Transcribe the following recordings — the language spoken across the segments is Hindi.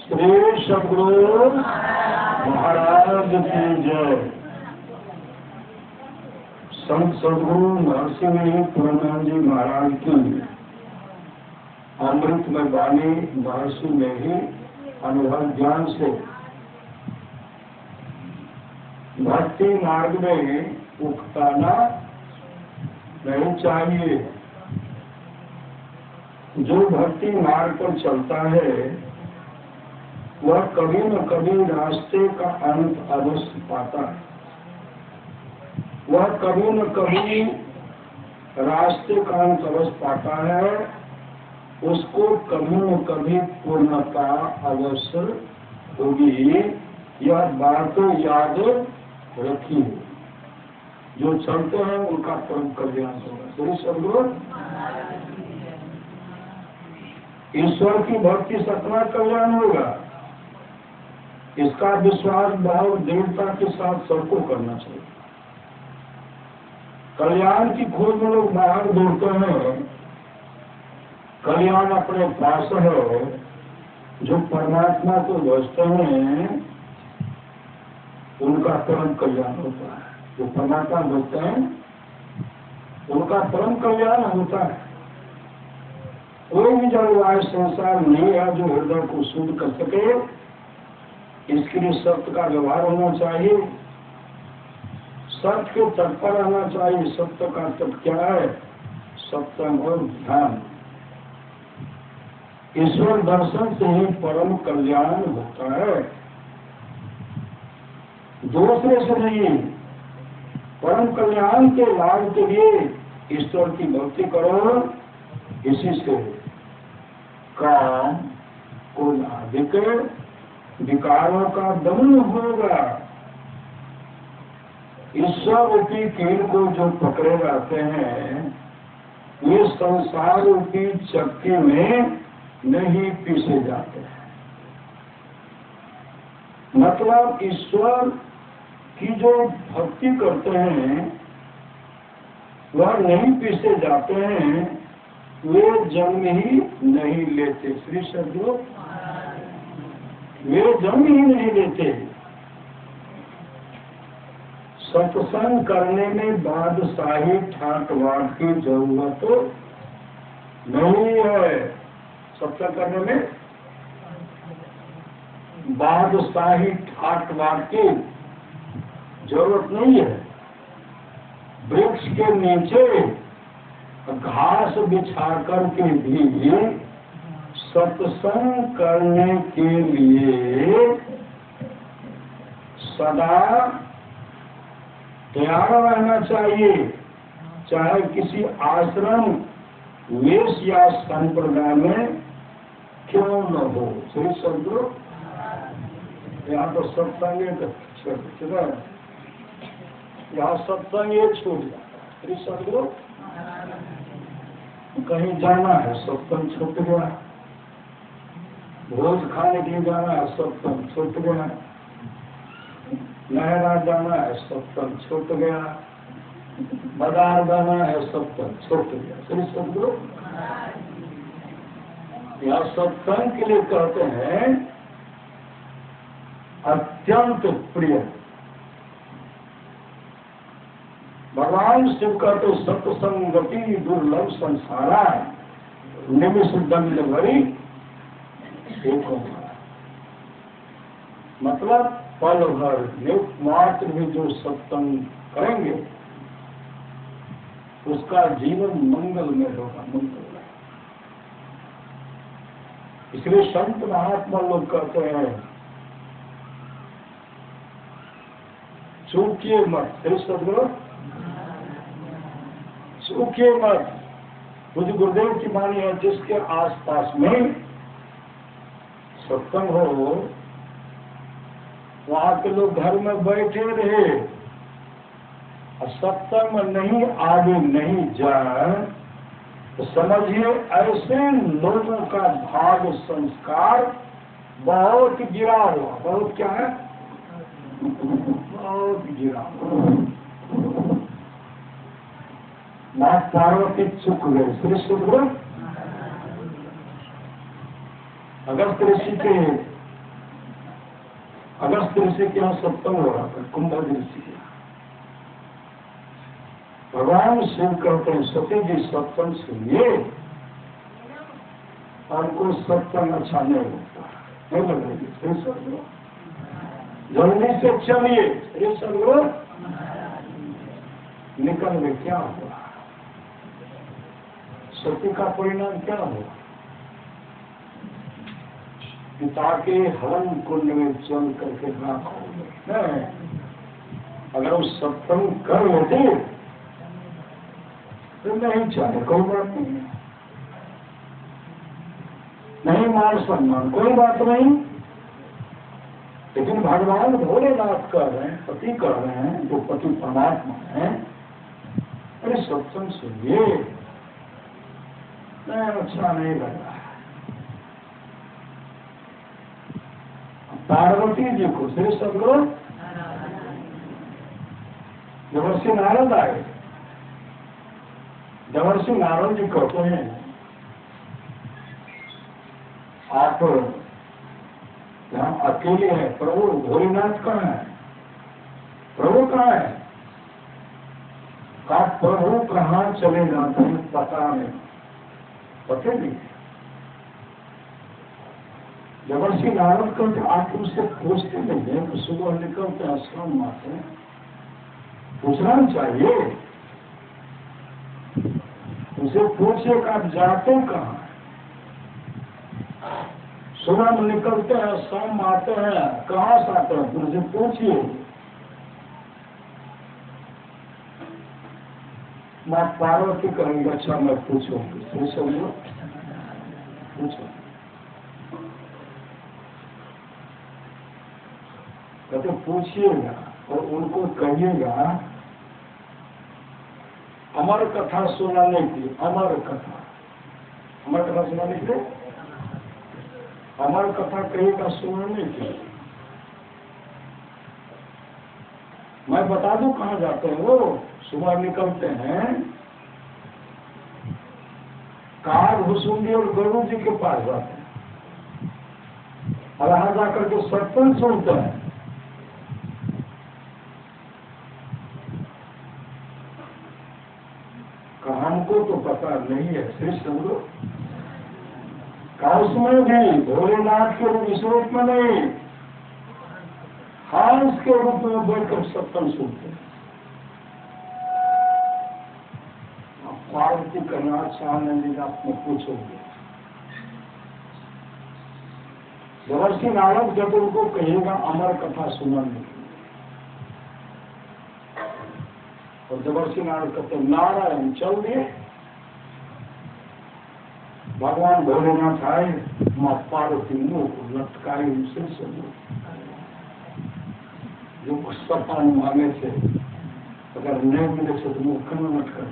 श्री सद्गुरु महाराज की जय। संत सद्गुरु नरसिंह पुरंदर जी महाराज की अमृत में वाणी महर्षि में ही अनुभव ज्ञान से भक्ति मार्ग में उकताना नहीं चाहिए। जो भक्ति मार्ग पर चलता है वह कभी न कभी रास्ते का अंत अवश्य पाता है। वह कभी न कभी रास्ते का अंत अवश्य पाता है। उसको कभी न कभी पूर्णता अवश्य होगी। यह बातें याद रखिए। जो चलते हैं उनका परम कल्याण होगा। श्री सद्गुरु ईश्वर की भक्ति सतना कल्याण होगा। इसका विश्वास भाव दृढ़ता के साथ सबको करना चाहिए। कल्याण की खोज में लोग बाहर दौड़ते हैं। कल्याण अपने पास है। जो परमात्मा को भजते हैं उनका परम कल्याण होता है। जो परमात्मा भजते हैं उनका परम कल्याण होता है। कोई भी जलवायु संसार नहीं है जो हृदय को शुद्ध कर सके। इसके लिए सत्य का व्यवहार होना चाहिए। सत्य के तट पर रहना चाहिए। सत्य का तट क्या है? सत्संग और ध्यान। ईश्वर दर्शन से ही परम कल्याण होता है। दूसरे से नहीं। परम कल्याण के लाभ के लिए ईश्वर की भक्ति करो। इसी से काम को अधिक विकारों का दमन होगा। ईश्वर रूपी कील को जो पकड़े रहते हैं ये संसार रूपी चक्की में नहीं पीसे जाते हैं। मतलब ईश्वर की जो भक्ति करते हैं वह नहीं पीसे जाते हैं। वे जन्म ही नहीं लेते। श्री सद्गुरु वे जन्म ही नहीं लेते। सत्संग करने में बादशाही ठाटवाट की जरूरत नहीं है। सत्संग करने में बादशाही ठाटवाट की जरूरत नहीं है। वृक्ष के नीचे घास बिछा करके भी सत्संग करने के लिए सदा तैयार रहना चाहिए। चाहे किसी आश्रम वेश या संप्रदाय में क्यों न हो। श्री सद्गुरु यहाँ तो सत्संग यहाँ सत्संग ये छूट जाता। श्री सद्गुरु कहीं जाना है सत्संग छूट गया। भोज खाने के लिए जाना है सत्संग छूट गया। नहरा जाना है सत्संग छूट गया। बाजार जाना है सत्संग छूट गया। श्री सद्गुरु यह सत्संग के लिए कहते हैं अत्यंत प्रिय। भगवान शिव कहते सत्संगति दुर्लभ संसारा निमिष दंड भरी एक। मतलब पल भर नियुक्त मात्र में जो सत्संग करेंगे उसका जीवन मंगल में होगा। मंगल में इसलिए संत महात्मा लोग कहते हैं चूकिए मत। श्री सद्गुरु चूकिए मत। मुझे गुरुदेव की वाणी है जिसके आसपास में सत्संग हो वहां के लोग घर में बैठे रहे और सत्संग में नहीं आगे नहीं जाए तो समझिए ऐसे लोगों का भाग संस्कार बहुत गिरा हुआ। बहुत क्या है? बहुत गिरा हुआ। मां पार्वती चुक गए। श्री सद्गुरु अगस्त ऋषि के अगस्त ऋषि के यहाँ सत्संग हो रहा था, कुंभ ऋषि के यहाँ। भगवान शिव कहते हैं सती जी सत्संग सुनिए, हमको सत्संग अच्छा नहीं लगता, नहीं लग रही, जल्दी से चलिए। अरे सदगुरु निकल में क्या हुआ, सती का परिणाम क्या हुआ? पिता के हवन कुंड में चल करके राख हो गए। अगर वो सत्संग कर लेते तो नहीं चाहे कोई बात नहीं, नहीं मान सम्मान कोई बात नहीं, लेकिन भगवान भोलेनाथ कर रहे हैं, पति कर रहे हैं, जो पति परमात्मा है, अरे सत्संग सुनिए, नहीं अच्छा नहीं लग रहा है। पार्वती जी को श्री सदगुरु देवर्षि नारद आए। देवर्षि नारद जी कहते हैं आप यहाँ अकेले हैं, प्रभु भोलेनाथ कहाँ है, प्रभु कहाँ है? का प्रभु कहाँ चले जाते हैं पता नहीं, पते नहीं। देवर्षि नारद करते आप उनसे पूछते नहीं है, तो सुबह निकलते आश्रम आते हैं, पूछना चाहिए, उनसे पूछिए कि आप जाते कहाँ? सुबह में निकलते हैं, शाम आते हैं, कहाँ से आते हैं, उनसे पूछिए। माँ पार्वती कहेंगे अच्छा मैं पूछूंगी, पूछो पूछो। कहते पूछिएगा और उनको कहिएगा अमर कथा सुनाने की, अमर कथा, अमर कथा सुनाने की, अमर कथा कहिएगा सुनाने की। मैं बता दूं कहाँ जाते हैं वो? सुबह निकलते हैं, कार भुसुंडी और गुरु जी के पास जाते हैं, और वहां जाकर के सत्संग सुनते हैं। हमको तो पता नहीं है श्री सदगुरु का, उसमें भी भोलेनाथ के रूप इस रूप में नहीं, हंस के रूप में बैठकर सत्संग सुनते हैं। पार्वती करना चाहने आपने पूछोगे, देवर्षि नारद जब उनको कहेगा अमर कथा सुनाने की, और देवर्षि नारद कहते नारायण चल दिए। भगवान भोलेनाथ आए, माँ पार्वती मुंह को लटकाई उनसे सब जो सपा मांगे थे, अगर नहीं मिले से तो मुंह क्यों लटका?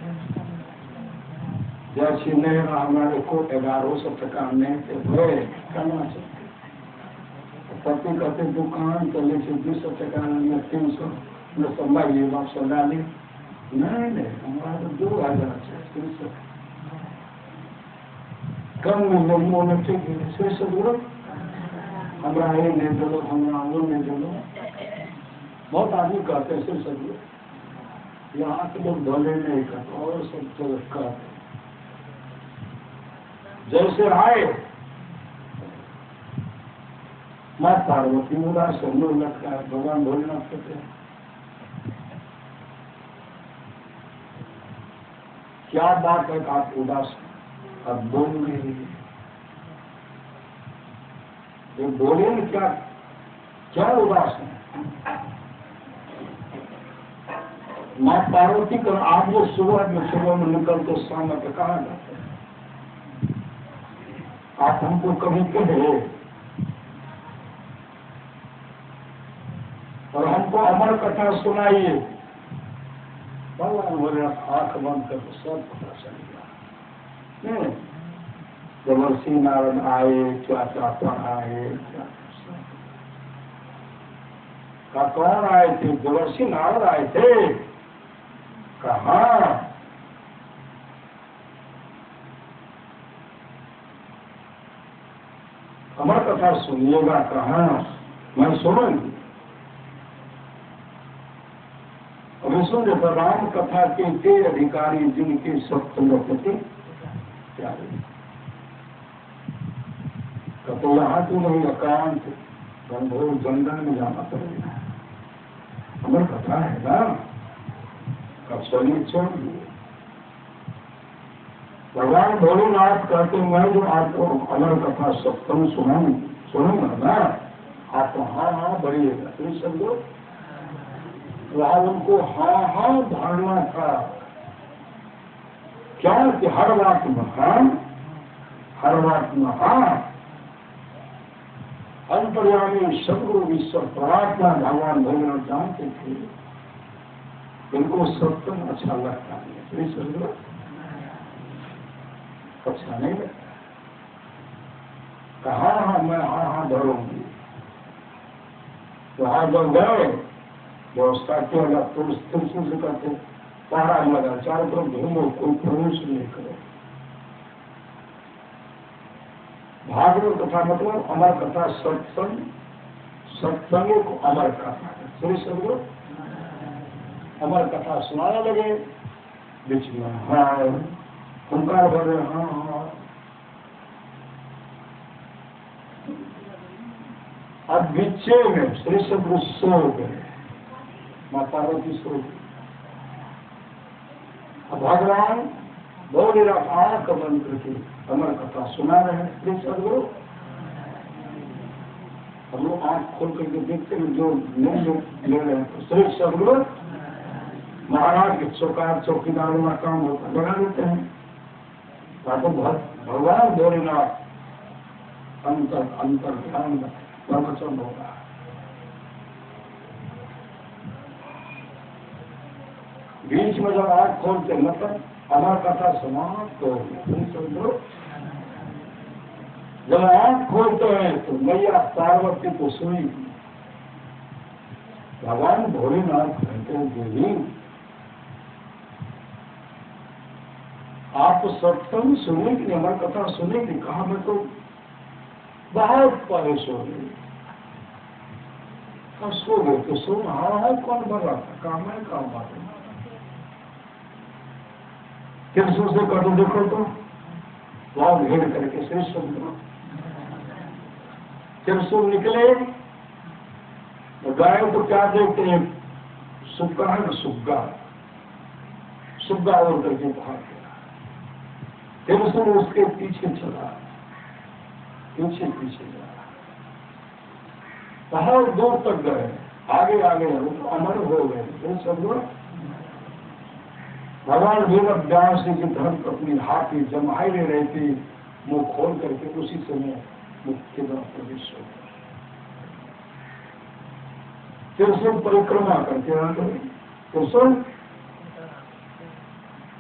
जैसे नहीं रहा हमारे को 1100 टका नहीं थे भय करना चाहिए। पति कहते दुकान चले से 200 टका में 300 में संभालिए बाप सदा ली, नहीं हमारा तो 2000 है, कम में मोन ठीक है श्री सदगुरु हमारा ये नहीं दलो, हमारा वो नहीं दलो। बहुत आदमी कहते हैं श्री सदगुरु, यहाँ के लोग भले नहीं करते और सब तो कहते जैसे आए माँ पार्वती उदास संदूर लटका है, भगवान भोलेनाथ कहते हैं क्या बात है कि आप उदास अब बोल नहीं, ये बोले न क्या क्या उदास है? माँ पार्वती कर आप जो सुबह में निकलते शाम में कहाँ जाते हैं? आप हमको कभी कहे और हमको अमर कथा सुनाइए, भगवान बोले आंख बंद कर सब पता चल गया। देवर्षि नारद आए, क्या क्या पढ़ाए, क्या कौन आए थे? देवर्षि नारद आए थे। कहा अमर कथा सुनिएगा, कहा मैं सुनूंगी। विष्णु देखो राम कथा के अधिकारी जिनके सप्तमपति प्यारे, तो यहाँ तो नहीं एकांत गंभोर जंगल में जाना पड़ेगा। अमर कथा है ना, कब चलिए छोड़ दिए। भगवान भोलेनाथ कहते मैं जो आपको अमर कथा सप्तम सुनूंगा ना, आप हाँ हाँ बढ़िएगा। तो सब लोग वहां उनको हाँ हाँ धारणा था क्या कि हर बात में हाँ, हर बात में हाँ। अंतर्यामी सदगुरु विश्व प्रार्थना भगवान भोलेनाथ जानते थे, इनको सत्संग अच्छा लगता है, सदगुरु अच्छा नहीं लगता। कहा हाँ मैं हाँ हाँ धरूंगी। वहां जब गए व्यवस्था किया गया तो तुलसी से कहते पहरा लगा, चारों तरफ घूमो, कोई प्रवेश नहीं करे। भागवत कथा मतलब अमर कथा, सत्संग, सत्संग को अमर कथा है। श्री सदगुरु अमर कथा सुनाने लगे, बीच में हाँ हुंकार भर रहे हाँ हाँ। अब बीचे में श्री सदगुरु सो गए, माँ पार्वती सो गई। अब भगवान बोले आंख बंद करके अमर कथा सुना रहे हैं श्री सदगुरु। हम लोग आंख खोल करके देखते हैं जो नहीं ले रहे हैं, तो श्री सदगुरु महाराज के चौकीदारों का काम होता लगा देते हैं। तो भगवान भोलेनाथ अंतर ध्यान प्रवचन होगा। बीच में जब आंख खोलते मतलब अमर कथा समाप्त हो गई। जब आंख खोलते हैं तो मैया पार्वती को सुनी। भगवान भोलेनाथ कहते हैं देवी आप सत्संग सुने की अमर कथा सुने की, कहा मैं तो बहुत परेशान हो गई। सो गए तो सो हाँ कौन भर रहा था, काम है काम बात है। फिर से कर दो, देखो तो वहां भेड़ करके श्री सदगुरु फिर सो निकले तो गाय को क्या देखते हैं, सुग्गा है ना, सुग्गा और करके भाग गया। फिर से उसके पीछे चला, पीछे जा बहुत दूर तक गए, आगे वो तो अमर हो गए। फिर सदगुरु भगवान वेद व्यास जी की धर्म अपनी हाथी जमाए ले रहे थे, मुंह खोल करके उसी समय मुक्ति में प्रवेश हो गया। फिर से परिक्रमा करके आ गए, फिर से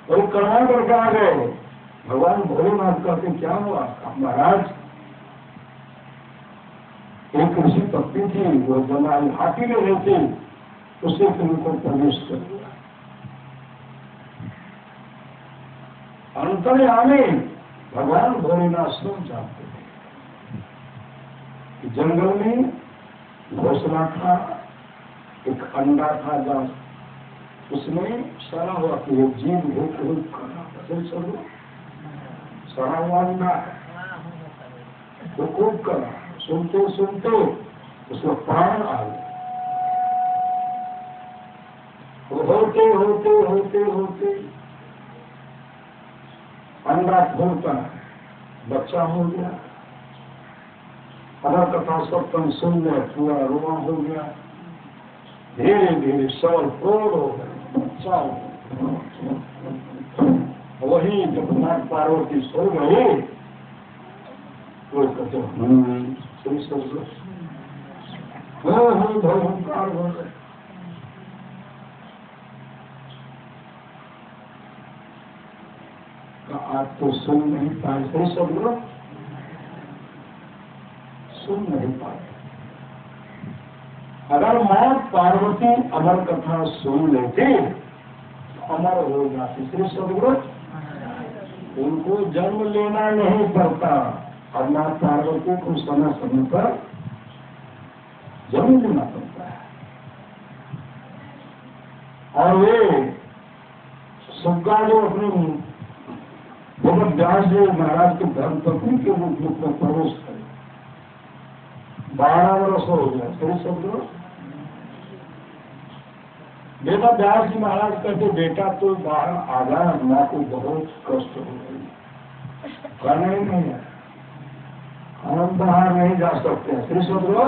परिक्रमा करके आ गए। भगवान भोलेनाथ कहते क्या हुआ, महाराज एक ऋषि पत्नी थी, वो जमाई हाथी ले रहे थे, उसे फिर उनको प्रवेश कर दिया। अंतर्यामी भगवान भोलेनाथ सब जानते थे कि जंगल में घोंसला था, एक अंडा था जहाँ उसमें सड़ा हुआ कि एक जीव भूख कर रहा था। सड़ा हुआ अंडा वो खूब कर रहा, सुनते सुनते उसको प्राण आ गए। होते होते होते होते अंडा फूलता है, बच्चा हो गया। अमर कथा सत्संग सुनने पूरा रुआ हो गया। धीरे धीरे सौर प्रोढ़ हो गए, बच्चा हो गया। वही जब मां पार्वती सो गई तो कहते श्री सदगुरु भयंकार हो गए। आप तो सुन नहीं पाए, श्री सदगुरु सुन नहीं पाए। अगर मां पार्वती अमर कथा सुन लेती तो अमर हो जाती। श्री सदगुरु उनको जन्म लेना नहीं पड़ता, और मां पार्वती को समय समय पर जन्म लेना पड़ता है। और वे सबका जो अपने भगत व्यास जी महाराज के धर्म पत्नी के रूप में प्रवेश करे, 12 वर्ष हो गया। सही समझो। बेटा व्यास जी महाराज कहते बेटा तो बाहर आ गया, माँ को बहुत कष्ट हो गई, करना ही नहीं है, हम बाहर नहीं जा सकते। श्री समझो।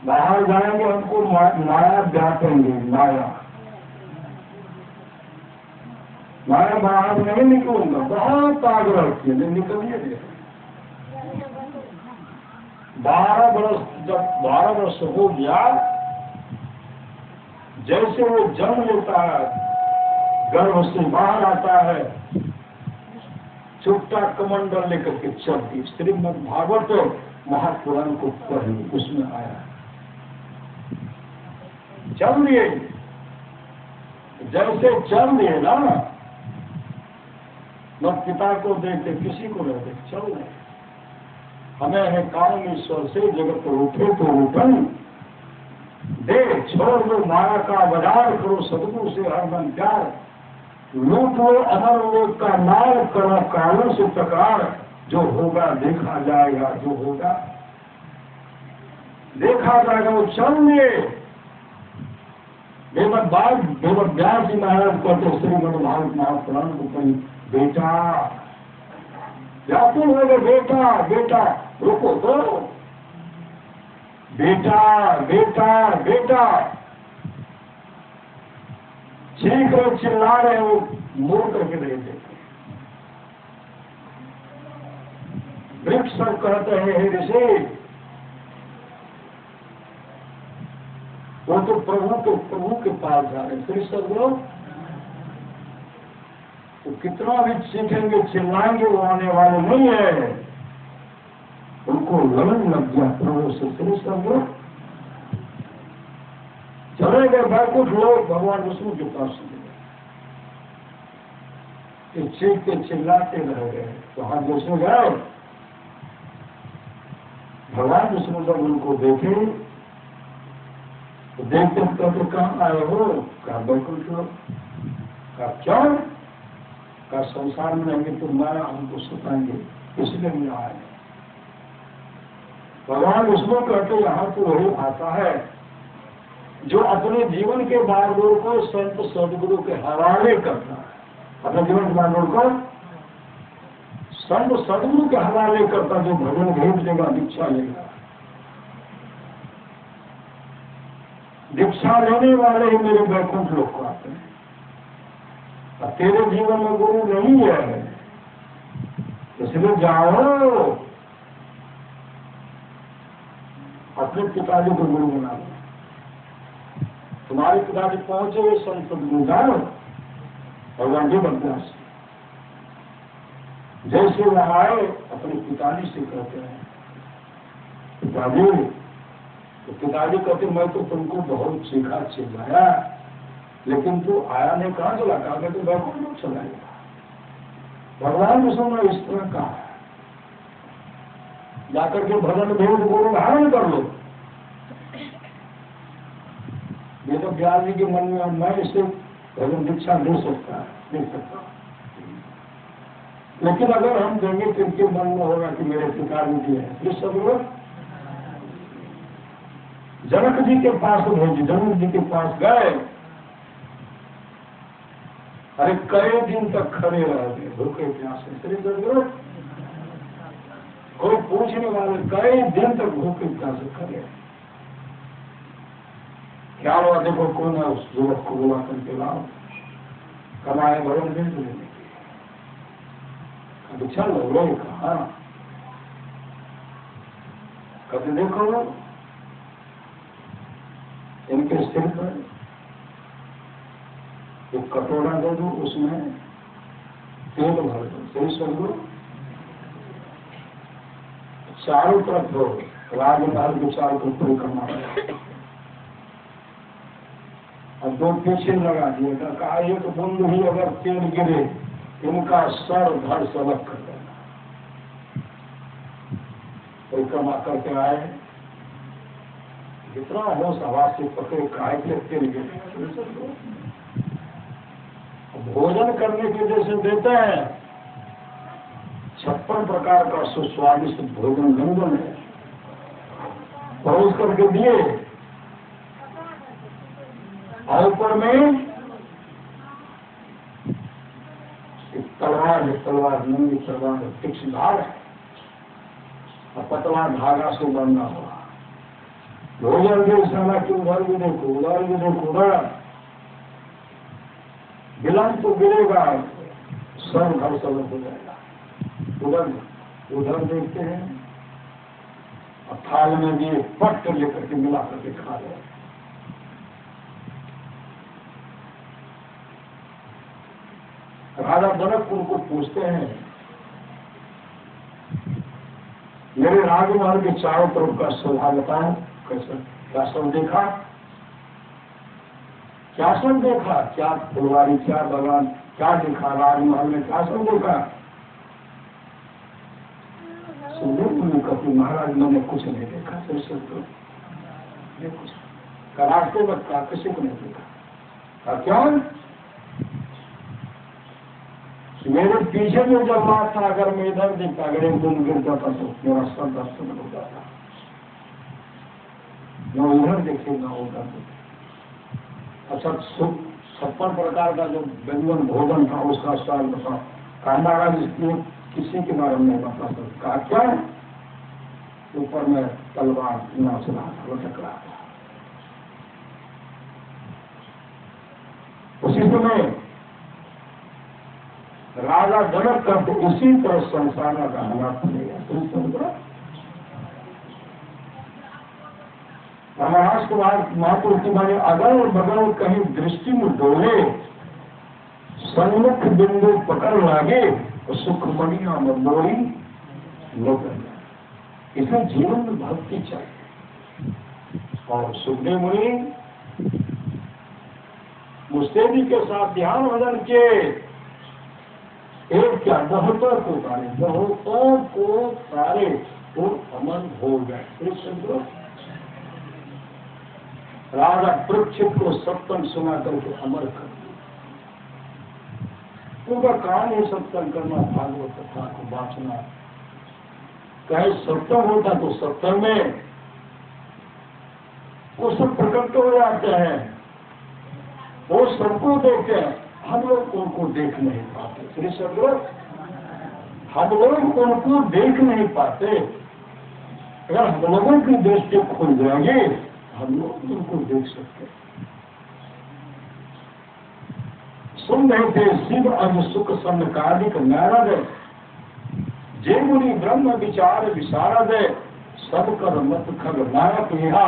बाहर जाएंगे हमको माया व्यापेंगे, माया बाहर नहीं निकलूंगा, बहुत आग्रह किए निकलिए। 12 वर्ष, जब 12 वर्ष हो गया, जैसे वो जन्म लेता है, गर्भ से बाहर आता है, छोटा कमंडल लेकर के चलती। श्रीमद् भागवत महापुराण को पढ़ी, उसमें आया चल दिए। जैसे चल दिए ना, न पिता को देखते, किसी को नहीं देखते, चल रहे। हमें है काम ईश्वर से, जगत उठे तो उठन दे, छोड़ दो माया का बाजार, करो सदगुरु से हरदम प्यार, लूट लो अमर लोक का नाल, करो कालों से प्रकार, जो होगा देखा जाएगा, जो होगा देखा जाएगा। वो चल दिए। बेमत व्यास जी महाराज कहते श्रीमद् भागवत महापुराण को कहीं, बेटा व्याकुल हो गए, बेटा बेटा रुको तो, बेटा बेटा बेटा चीख रहे, चिल्ला रहे, वो मुड़ करके नहीं देते। वृक्ष सब कहते हैं हे ऋषि, वो तो प्रभु के पास जा रहे। फिर सब लोग तो कितना भी चीखेंगे चिल्लाएंगे, वो आने वाले नहीं है। उनको लगन लग गया प्रभु से। फिर सब लोग चले गए, बैकुंठ लोग भगवान विष्णु के पास चले गए, चीख के चिल्लाते रह गए। तो हाथ विष्णु गए, भगवान विष्णु जब उनको देखे तो देखते कहते कहाँ आए हो? कहा बैकुंठ लोग। कहा क्यों? कहा संसार में रहेंगे तो माया हमको सताएंगे, इसलिए मैं आए। भगवान विष्णु कहते यहाँ तो वही आता है जो अपने जीवन के बागडोर को संत सदगुरु के हवाले करता है। अपने जीवन के बागडोर को संत सदगुरु के हवाले करता, जो भजन भेद लेगा, दीक्षा लेगा। दीक्षा लेने वाले ही मेरे बैकुंठ लोग को आते हैं। और तेरे जीवन में गुरु नहीं है, इसलिए जाओ अपने पिताजी को गुरु बना लो। तुम्हारे पिताजी पहुंचे हुए संत सदगुरु जाओ, भगवान जी बदमाश जैसे वो आए अपने पिताजी से कहते हैं, पिताजी। तो पिताजी कहते मैं तो तुमको बहुत सीखा चिल्लाया, लेकिन तू आया नहीं, कहाँ चला? कहा मैं तो बैकुंठ लोग चला गया। भगवान विष्णु ने इस तरह कहा, जाकर के भजन भेद गुरु धारण कर लो। ये तो व्यास जी के मन में मैं इससे भजन दीक्षा दे सकता, लेकिन अगर हम देंगे तो इनके मन में होगा कि मेरे पिताजी जी है। ये सब लोग जनक जी के पास भेजे, जनक जी के पास गए। अरे कई दिन तक खड़े रह गए भूखे प्यासे। श्री सदगुरु कोई पूछने वाले, कई दिन तक भूखे प्यासे खड़े। क्या हुआ? देखो कौन है, उस युवक को बुला करके लाओ, कमाए भवन भेज देने। चल लो, कहा कभी देखो इनके सिर पर एक कटोरा दे दो, उसमें तेल भर दो। सही सदगुरु चारों तरफ हो, राजमहल के चारों तरफ परिक्रमा, और 2 पीछे लगा दिएगा। कहा एक बूंद ही अगर तेल गिरे, इनका सर धड़ से अलग कर देना। परिक्रमा करके आए, जितना हो सवा से पकड़े काय के तेल के भोजन करने के जैसे देते हैं 56 प्रकार का सुस्वादिष्ट भोजन व्यंजन है, परोस करके दिए और ऊपर में तलवार है, तलवार नंगी तलवार तीक्ष्ण धार है और पतला धागा से बंधा हुआ। भोजन भी साला की उधर भी देखो, उधर भी देखो, उधर विलंब तो गिरेगा, सब घर सब हो जाएगा। उधर उधर देखते हैं और थाल में भी पट लेकर के मिला करके खा रहे हैं। राजा जनक उनको पूछते हैं, मेरे राजमहल के चारों तरफ का शोभा बताओ, कैसा क्या सब देखा, क्या सब देखा, क्या फुलवारी, क्या बगान, क्या देखा, राजमहल में क्या सब देखा। सुनने कभी महाराज मैंने कुछ नहीं देखा, कुछ रास्ते में का किसी को नहीं देखा। क्या मेरे पीछे में जब बात था, अगर मैं इधर देखता, अगर एक दिन गिर जाता तो मेरा सर दस्त में हो जाता। न उधर देखे न उधर देखे। अच्छा 56 प्रकार का जो व्यंजन भोजन था उसका स्वाद बताओ। कांडारा जिसने किसी के बारे में नहीं बता सकता, क्या ऊपर में तलवार नाच रहा था, लटक रहा था। उसी समय राजा जनक का तो इसी तरह संसार का हालात बनेगा। महाराज के बाद महापुरुष की माने अगल बगल कहीं दृष्टि में डोले, सन्मुख बिंदु पकड़ लागे तो सुखमणिया मोड़ी लोग। इसे जीवन में भक्ति चाहिए। और सुखदेव मुनि मुस्तैदी के साथ ध्यान भजन के एक क्या बहुतों को तारे, बहुतों को तारे वो अमर हो गए। राजा परीक्षित को सत्संग सुना करके अमर कर दिया। उनका काम है सत्संग करना, भागवत कथा को बांटना। कहीं सत्संग होता तो सत्संग में वो सब प्रकट हो जाते हैं, वो सबको देखते हैं, हम लोग उनको देख नहीं पाते। श्री सदगुरु, हम लोग उनको देख नहीं पाते। अगर हम लोगों की दृष्टि खुल जाएगी हम लोग उनको देख सकते हैं। सुन रहे थे शिव अज सुख सन्नकालिक नारद, जे मुनि ब्रह्म विचार विशारद, सब कर मत खग नायक यहा,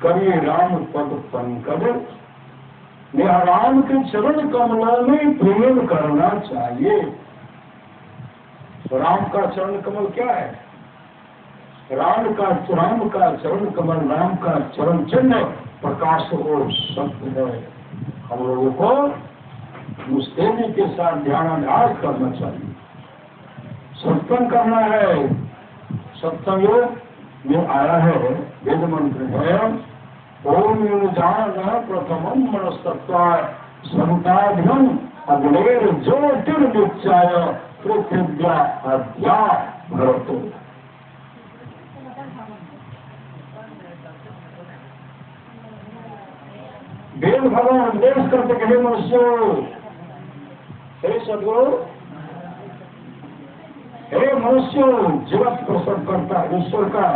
करिए राम पद पंकज। राम के चरण कमलों में प्रेम करना चाहिए। तो राम का चरण कमल क्या है? राम का चरण कमल, राम का चरण चिन्ह प्रकाश और सत्य है। हम लोगों को मुस्तैदी के साथ ध्यानाभ्यास करना चाहिए, सत्संग करना है। सत्संग में आया है, वेद मंत्र है, ओम जान प्रथमम मनस्तत्वा संताभ्यम अग्नेर ज्योतिर्नित्याय पृथिव्या अद्या भरतो। वेद भगवान देश करते कहे मनुष्यों, हे सदगुरु, हे मनुष्यों, जगत को सब करता ईश्वर का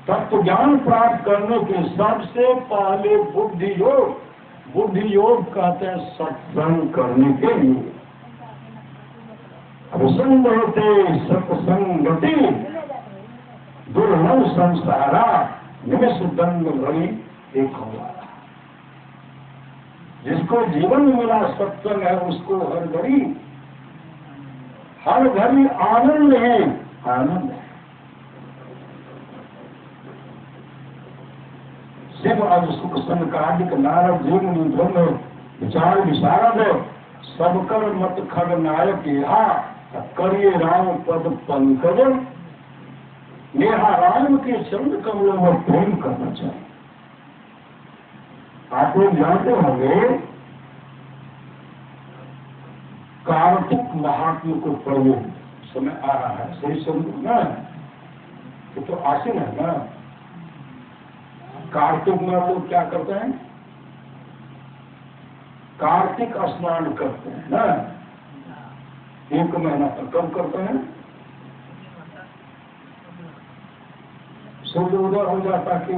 तत्व ज्ञान प्राप्त करने के सबसे पहले बुद्धि योग कहते हैं सत्संग करने के लिए। प्रसंग होते सत्संगति दुर्लभ संसारा निमिष दंड भरी एक होगा। जिसको जीवन में मिला सत्संग है उसको हर घड़ी आनंद है, आनंद है। शिव आज सुख संकालिक नारद जीव ब्रह्म विचार विशारद, सबकर मत खग नायक यहाँ, करिए राम पद पंकज। नेहाराम के चरण कमलों में प्रेम करना चाहिए। आप लोग जानते होंगे कार्तिक महात्म्य को पढ़ने समय आ रहा है, सही समझ ना, तो आसीन है ना। कार्तिक में लोग क्या करते हैं, कार्तिक स्नान करते हैं ना, 1 महीना तक। कब करते हैं, सूर्य उदय हो जाता कि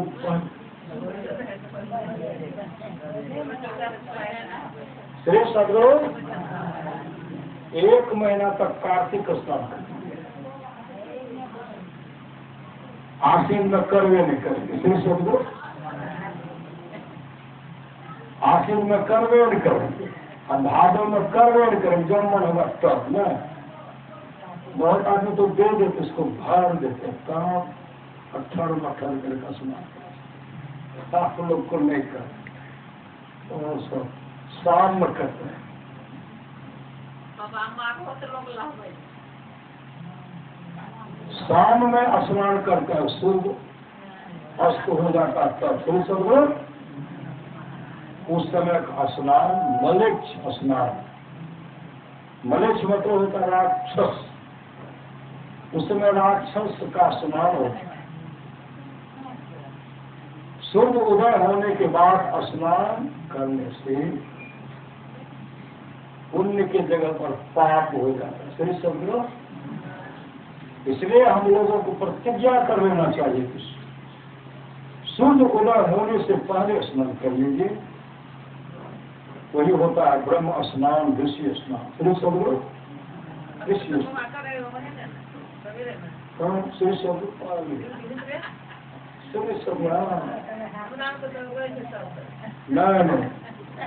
श्रेष्ठ लोग 1 महीना तक कार्तिक स्नान करते हैं। आसीन में करवे नहीं करेंगे, श्रेष्ठ लोग आसीन में करवे नहीं करेंगे, और भादों में करवे नहीं करेंगे, जब मन होगा तब ना। बहुत आदमी तो दे देते, इसको भर देते, काम 18 करके स्नान आप लोग को नहीं करते, और सब शाम में करते हैं। शाम में स्नान करते हैं, सूर्य अस्त हो जाता तब फिर सब लोग उस समय का स्नान मलेच्छ स्नान, मलेच्छ मतलब होता राक्षस, उस समय राक्षस का स्नान होता है। सूर्य उदय होने के बाद स्नान करने से पुण्य के जगह पर पाप हो जाता है, सही समझो। इसलिए हम लोगों को प्रतिज्ञा कर लेना चाहिए कि सूर्य उदय होने से पहले स्नान कर लीजिए। वही होता है ब्रह्म स्नान, ऋषि स्नान, सही समझो। ऋषि सही समझो, नहीं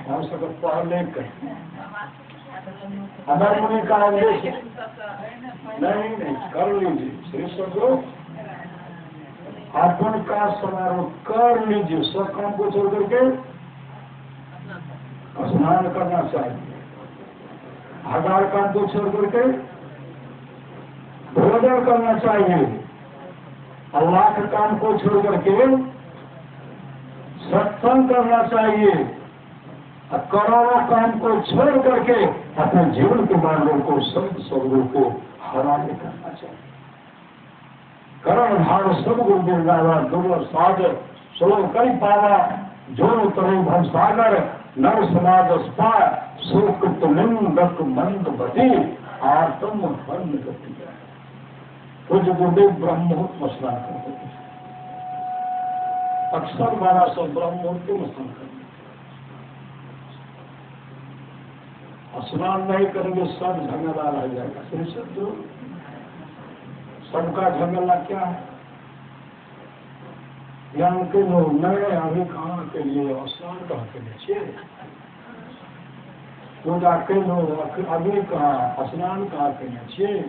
हम सब पहले करें। हमारे मुनि का उद्देश नहीं कर लीजिए, श्री समझो। अपन का समारोह कर लीजिए, सब काम को छोड़ करके स्नान करना चाहिए। हजार काम को छोड़ करके भोजन करना चाहिए। अल्लाह के काम को छोड़ करके सत्संग करना चाहिए। और करोड़ों काम को छोड़ करके अपने जीवन के मार्गों को, संत सदगुरु को हराने करना चाहिए। करण भाव सब गुरु गिरगावा दुर्लभ सागर श्लोक कई पावा जो तरे भव सागर नर समाज स्पा सुकृत निंदक मंद बती आत्म बंद गति। कुछ गुरुदेव ब्रह्म मुहूर्त में स्नान करते थे, अक्सर 1200 ब्रह्म मुहूर्त में स्नान करते। स्नान नहीं करेंगे सब झमेला रह जाएगा। फिर सबका झमेला क्या है, यहाँ के लोग नए अभी कहाँ के लिए स्नान कहाँ के लिए पूजा के लोग अभी कहाँ स्नान कहाँ के लिए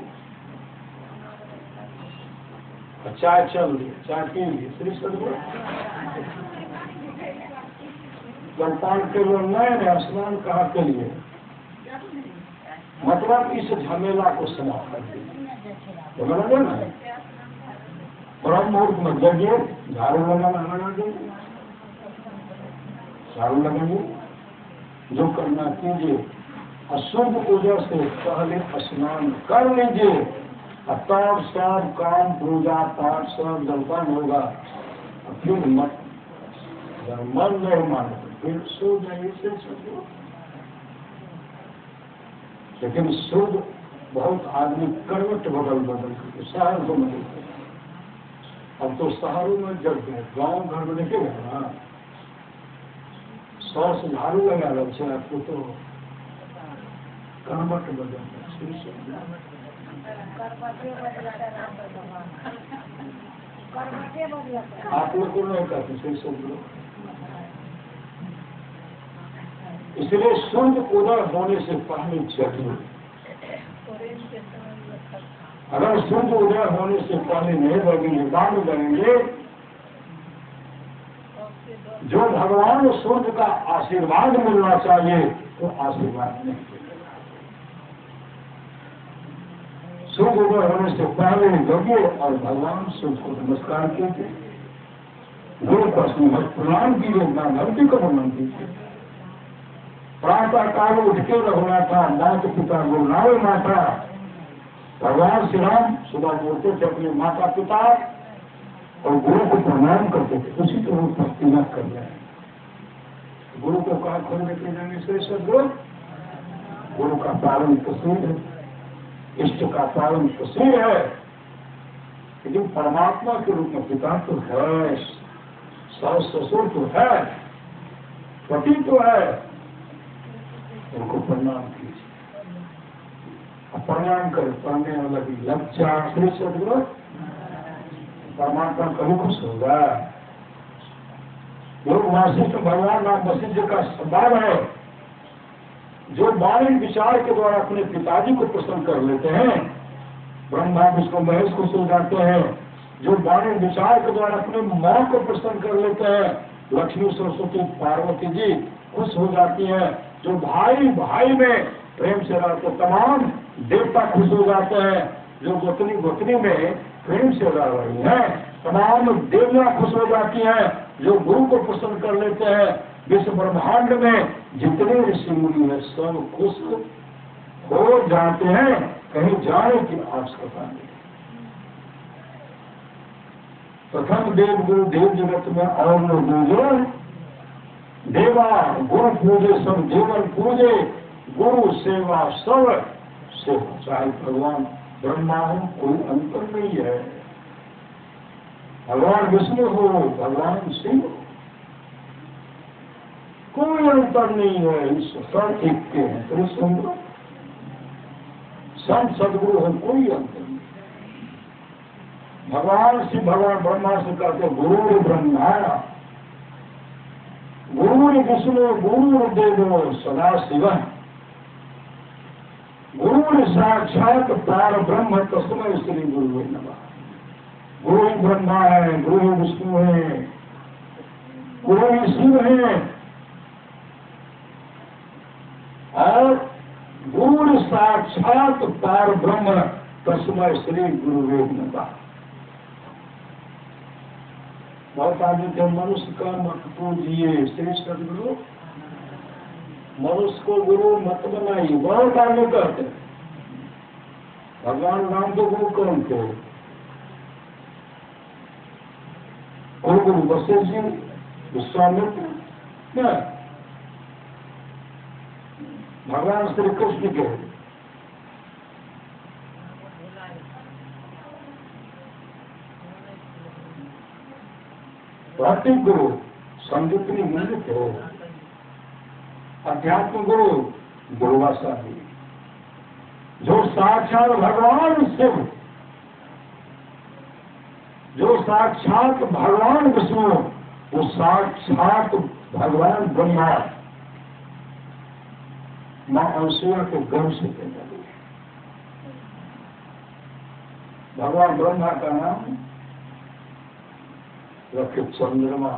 चाय चल रही, चाय पी ली, श्री सदगुरु। जलपान के लोग नए स्नान कहाँ के लिए, मतलब इस झमेला को समाप्त कर दीजिए। लगे ना ब्रह्म मुहूर्त में जगिए, झाड़ू लगाना लगा दीजिए, झाड़ू लगाइए, जो करना कीजिए। अशुभ पूजा से पहले स्नान कर लीजिए, तब सब काम पूजा पाठ सब जलपान होगा। फिर मत मन नहीं माने फिर सो जाइए, फिर सो। लेकिन शुद्ध बहुत आदमी करवट बदल करके शहर को मिलते। अब तो शहरों में जब गांव घर में देखेगा ना, 100 से झाड़ू लगा रहे आपको तो करवट बदल। आप लोग को नहीं कहते फिर सब लोग। इसलिए सूर्य उदय होने से पहले चाहिए। अगर सूर्य उदय होने से पहले नहीं लगेंगे, बाद में लगेंगे, जो भगवान सूर्य का आशीर्वाद मिलना चाहिए वो आशीर्वाद नहीं। सूर्य उदय होने से पहले लगे और भगवान सूर्य को नमस्कार किए थे। गुरु को मत प्रणाम कीजिए, ना धरती को प्रणाम कीजिए। प्रातः काल उठ के रखना था, माता पिता गुरुनावे माता। भगवान श्री राम सुबह बोलते थे अपने माता पिता और गुरु को प्रणाम करते थे, उसी तरह भक्ति न कर रहे हैं। गुरु को कहा खोल लेके जाने से सदगुरु, गुरु का पालन कसूर है, इष्ट का पालन कसूर है, लेकिन परमात्मा के रूप में पिता तो है, सास ससुर तो है, पति तो है, उनको प्रणाम कीजिए। प्रणाम कर पढ़ने वाला की लज्जा श्री सदगुरु, परमात्मा कभी खुश होगा। लोग वासिष्ठ भगवान राम वशिष्ठ जी का संवाद है, जो वाणी विचार के द्वारा अपने पिताजी को प्रसन्न कर लेते हैं, ब्रह्मा विष्णु महेश खुश हो जाते हैं। जो वाणी विचार के द्वारा अपने मां को प्रसन्न कर लेते हैं, लक्ष्मी सरस्वती पार्वती जी खुश हो जाती है। जो भाई भाई में प्रेम से रहते तमाम देवता खुश हो जाते हैं। जो गोतनी गोतनी में प्रेम से रह रही है, तमाम देवियां खुश हो जाती हैं। जो गुरु को प्रसन्न कर लेते हैं, विश्व ब्रह्मांड में जितने ऋषि मुनि हैं सब खुश हो जाते हैं। कहीं जाने की आवश्यकता नहीं। प्रथम देव गुरु देव जगत में और दूजे देवा गुरु पूजे सब देवन पूजे, गुरु सेवा सब सेवा। चाहे भगवान ब्रह्मा हो, कोई अंतर नहीं है। भगवान विष्णु हो, भगवान शिव हो, कोई अंतर नहीं है। इस सब एक के हैं। तो सुंदर संत सदगुरु हो, कोई अंतर नहीं। भगवान शिव भगवान ब्रह्मा से कहते गुरु ब्रह्मा गुरु विष्णु गुरु देवो सदा शिव। गुरु साक्षात पार ब्रह्म तस्मै श्री गुरु नमः। गुरु ही ब्रह्मा है, गुरु ही विष्णु है, गुरु ही शिव है और गुरु साक्षात पार ब्रह्म तस्मै श्री गुरु नमः। बहुत आदमी थे मनुष्य का मत पूजिए, श्री सदगुरु मनुष्य को गुरु मत बनाइए। बहुत आदमी कहते भगवान राम के गुरु कौन थे? और गुरु वशिष्ठ जी, विश्वामित्र, भगवान श्री कृष्ण के भौतिक गुरु संगीतनी मुनि थे। अध्यात्म गुरु दुर्वासा जी, जो साक्षात भगवान शिव, जो साक्षात भगवान विष्णु, वो साक्षात भगवान ब्रह्मा मां अनसुया के गर्भ से पैदा हुए। भगवान ब्रह्मा का नाम रखे चंद्रमा।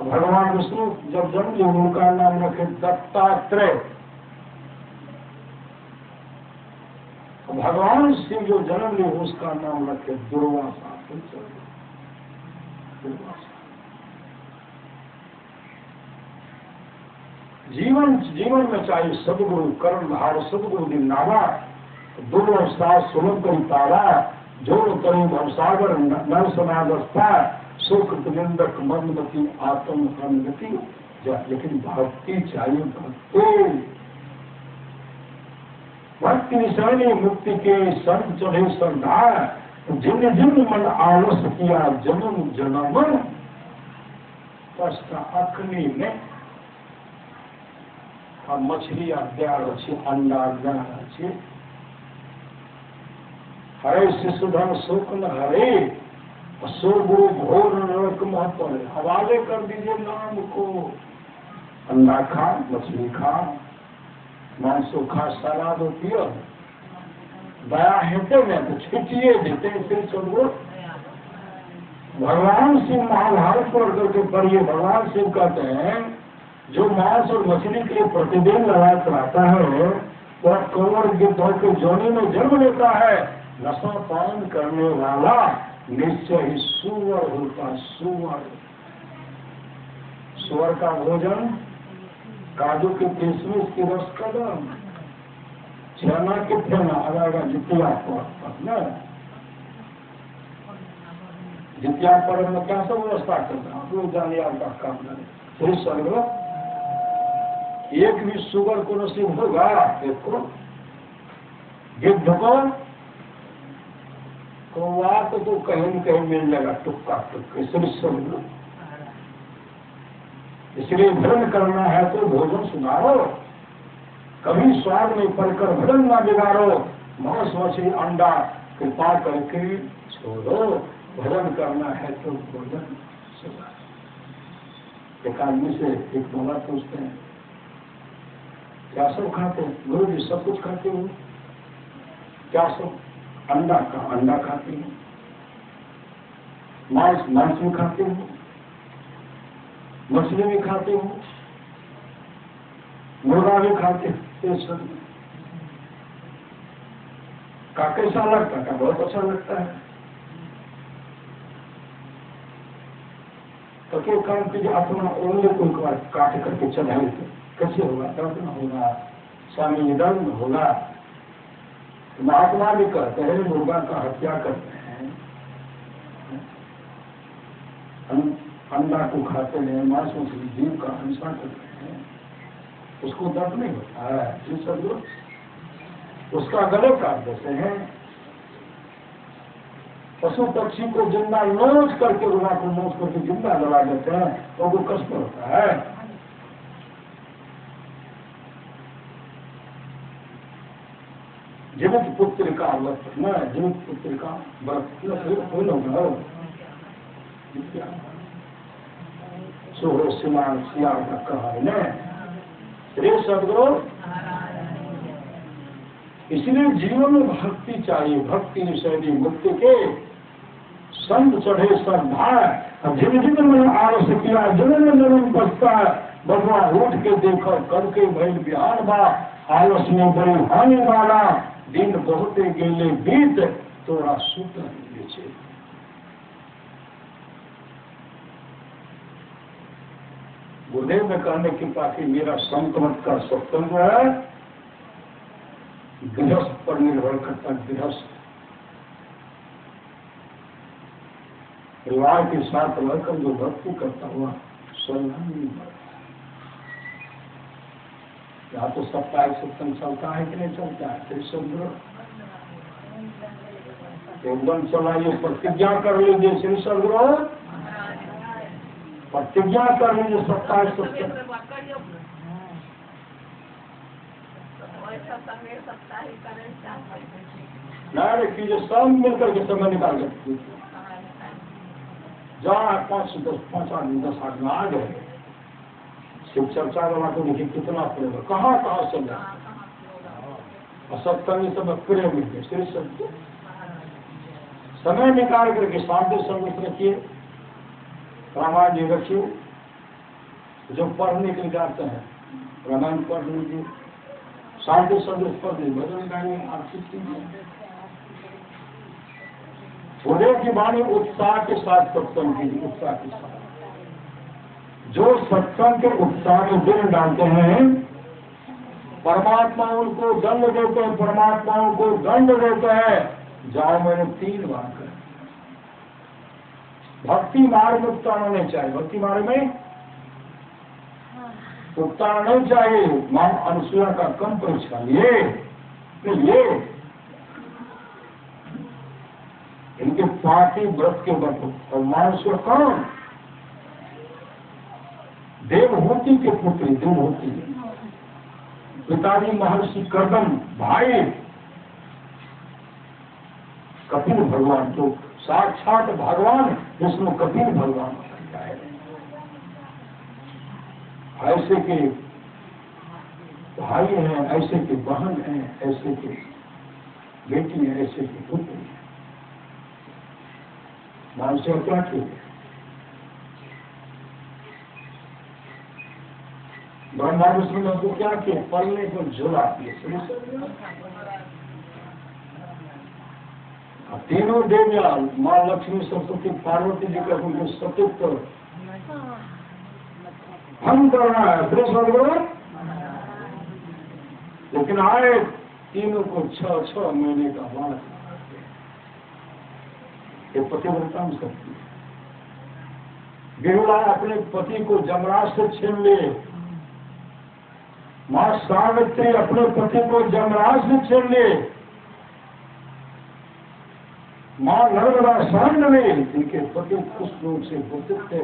भगवान विष्णु जब जन्म लिए उनका नाम रखे दत्तात्रेय। भगवान शिव जो जन्म लिए उसका नाम रखे दुर्वासा। जीवन में चाहिए सदगुरु कर्म भाव सदगुरु दिन नावा दुर्लभ सास सुलभ करी पावा। जो करी भवसागर नर समावस्था सुख निंदक मदमती आत्म अनुगति। लेकिन भक्ति चाहिए, भक्ति निशानी मुक्ति के संत चढ़े श्रद्धा। जिन जिन मन आलस किया जन्म जन्म कष्ट अखनी में। मछली अद्यार अच्छी अंडा अच्छी हरे शिशुधन सुख न हरे सो गुरु घोर नरक महत्व। हवाले कर दीजिए नाम को। अंडा खा, मछली खा, मांसो खा, सलाद पियो, दया हेते में तो छिटिए देते। फिर सदगुरु भगवान शिव महाभारत पर करके पढ़िए। भगवान शिव कहते हैं जो मांस और मछली के लिए प्रतिदिन लड़ाई कराता है वह कंवर गिद्धों के जोनी में जन्म लेता है। नशा पान करने वाला निश्चय ही सुअर होता। सुअर का भोजन काजू के किशमिश की रस कदम, चना के फेना अगर जितिया पर जितिया पर्व में क्या सब व्यवस्था करते हैं आप लोग जानिए, आपका काम करें। फिर सर्व एक भी सुगर को नसीब होगा, देखो गिद्ध को कौवा को तो कहीं न कहीं मिल जाएगा टुक्का टुक्का। इसलिए भजन करना है तो भोजन सुधारो, कभी स्वाद में पड़कर भजन ना बिगाड़ो। मांस मछली अंडा कृपा करके छोड़ो, भजन करना है तो भोजन सुधारो। एक आदमी से एक बोला पूछते हैं, क्या सब खाते हैं? गुरु जी सब कुछ खाते हो। क्या सब? अंडा खाते हो, मांस भी खाते हो, मछली भी खाते हो, मुर्गा भी खाते हो। सब का कैसा लगता है? बहुत अच्छा लगता है। तो क्या काम कीजिए, अपना उंगली को एक बार काट करके चढ़ाए थे, कैसे होगा? दर्द होगा, स्वामी दर्द होगा। महात्मा भी कहते हैं मुर्गा का हत्या करते हैं, अंडा को खाते हैं, मांस मछली जीव का हिंसा करते हैं, उसको दर्द नहीं होता है। ये सब लोग उसका गले काट देते हैं। पशु पक्षी को जिंदा नोच करके, रुआ को नोच करके जिंदा लगा देते हैं, तो वो कष्ट होता है। जीवित पुत्र का व्रत न, जीवित पुत्र का व्रत सुमान सिया कहा है न श्री सदगुरु। इसलिए जीवन में भक्ति चाहिए, भक्ति निषेधी मुक्ति के संत चढ़े श्रद्धा। जिन जिन में आलस किया जन्म जन्म बचता है, बबुआ उठ के देखो करके भैल बिहार बा, आलस में बड़ी हानि वाला, दिन बहुते गेले बीत तोरा सूत्र बेचे। गुरुदेव में कहने की बाकी मेरा संक्रमण का सत्संग है, गृहस्थ पर निर्भर करता। गृहस्थ परिवार के साथ रहकर जो भक्ति करता हुआ स्वयं यहाँ तो साप्ताहिक सत्संग चलता है कि नहीं चलता है? फिर सदगुरु एकदम चलाइए, प्रतिज्ञा कर लीजिए श्री सदगुरु, प्रतिज्ञा कर लीजिए साप्ताहिक सत्संग। नहीं कीजिए, सब मिलकर के समय निकाल के जहाँ 5 आदमी 10 आदमी आ गए, शिव चर्चा वाला को देखिए कितना प्रेम है, कहाँ चल रहा है। सत्संग सब प्रेम मिलते श्री सत्य। समय निकाल करके शांति संगीत रखिए, रामायण जी रखिए, जो पढ़ने के लिए जाते हैं रामायण पढ़ लीजिए, शांति संगीत पढ़ लीजिए, भजन गाइए, आरती कीजिए। थोड़े की वाणी उत्साह के साथ सत्संग कीजिए, उत्साह के साथ। जो सत्संग के उत्साह में दिल डालते हैं, परमात्मा उनको दंड देते हैं, परमात्मा उनको दंड देते हैं। जाओ मैंने 3 बार कहा, भक्ति मार्ग में उतारना नहीं चाहिए, भक्ति मार्ग में उतारना नहीं चाहिए। मां अनुसूया का कम परीक्षा ये इनके पार्टी व्रत के व्रत। और मानसूया कौन? देवहूति के पुत्री, देवहूति पिताजी महर्षि कर्दम, भाई कपिल भगवान, तो साक्षात भगवान जिसमें कपिल भगवान है। ऐसे के भाई हैं, ऐसे के बहन हैं, ऐसे के बेटी है, ऐसे के पुत्र है। मानसूया क्या किए? ब्रह्मा विष्णु ने तो क्या किया, पलने को झुला दिए। तीनों देवियां माँ लक्ष्मी, सरस्वती, पार्वती जी का उनको सतत भंग करना है स्वर्ग, लेकिन आए तीनों को 6 महीने का बालक, ये पतिव्रता में सकती है। बिहुला अपने पति को जमराज से छीन ले, मां सावित्री अपने पति को जमराज से छीन ले, मां नर्मदा सांडली जिनके पति उस रूप से होते थे,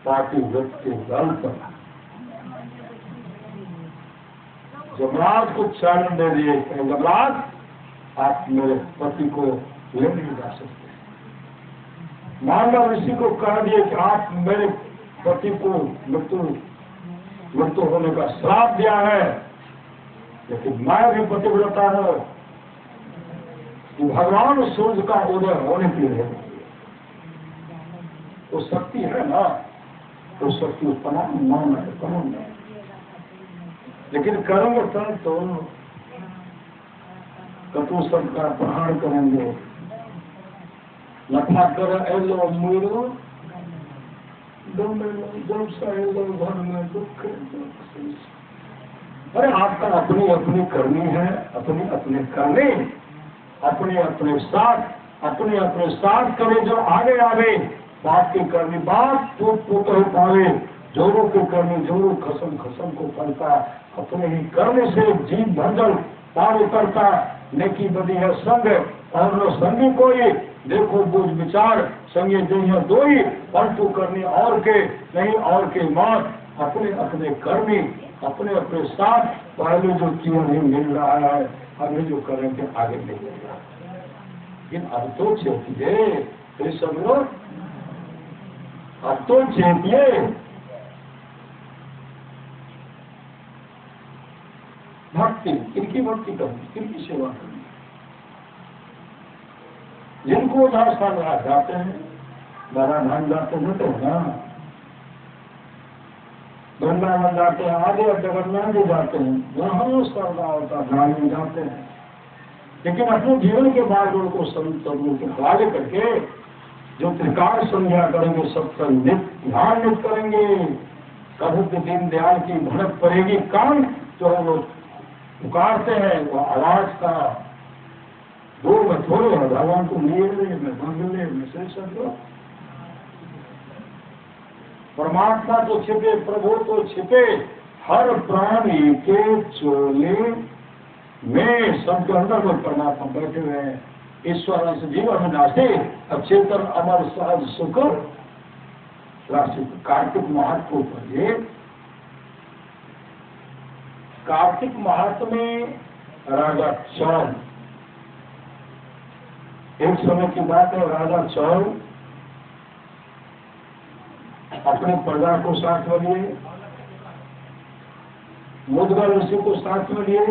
पार्टी व्रत के दल पर जमराज को चरण दे दिए। जमराज, आप मेरे पति को ले नहीं जा सकते। मानव ऋषि को कह दिए कि आप मेरे पति को मृत्यु होने का श्राप दिया है, लेकिन मैं भी पतिव्रता हूं कि भगवान सूर्य का उदय होने के लिए वो शक्ति है ना, वो शक्ति तमाम मौन है, तमाम है, लेकिन करेंगे तब तो कटु शब्द का प्रहार करेंगे, लफा कर एलो मुरो जब सहेलो घर में दुख। अरे आपका अपनी अपनी करनी है, अपनी अपने करने, अपने अपने साथ करे, जो आगे आवे बाप की करनी बाप टूट ही पावे, जोरों की करनी जोरों खसम खसम को पड़ता, अपने ही करने से जीव भंजल पार उतरता, नेकी बदी है संग और न संगी कोई, देखो बुझ विचार संगे जइया दोई, परंतु करनी और के नहीं और के मात, अपने अपने करनी अपने अपने साथ, पहले जो किया नहीं मिल रहा है, अभी जो करेंगे आगे नहीं मिल रहा है। लेकिन अब तो चेतिए, फिर सब लोग अब तो चेतिए, भक्ति किनकी भक्ति करनी, किनकी सेवा करनी, जिनको जहाँ स्थान जाते हैं, बाबा धाम जाते हैं ना, वृंदावन जाते हैं, आगे जगन्नाथ जी जाते हैं, वहाँ सर्दा होता धाम में जाते हैं, लेकिन अपने जीवन के बाद उनको संतों के हवाले करके जो त्रिकाल संध्या करेंगे, सबका नित्य ध्यान नित्य करेंगे, कभी भी दीनदयाल की भड़क पड़ेगी, कान जो हम लोग पुकारते हैं वो आवाज का दूर में थोड़े भगवान को लिए में बंगले में से सब परमात्मा तो छिपे, प्रभु तो छिपे, हर प्राणी के चोले में, सबके अंदर में परमात्मा बैठे हुए हैं। ईश्वर से जीवन में नास्ते अचेतन अमर सहज सुख राशि। कार्तिक महात्म पर ये कार्तिक महात्म में राजा चौल, एक समय की बात है, राजा चौल अपने प्रजा को साथ में लिए, मुद्गल ऋषि को साथ में लिए,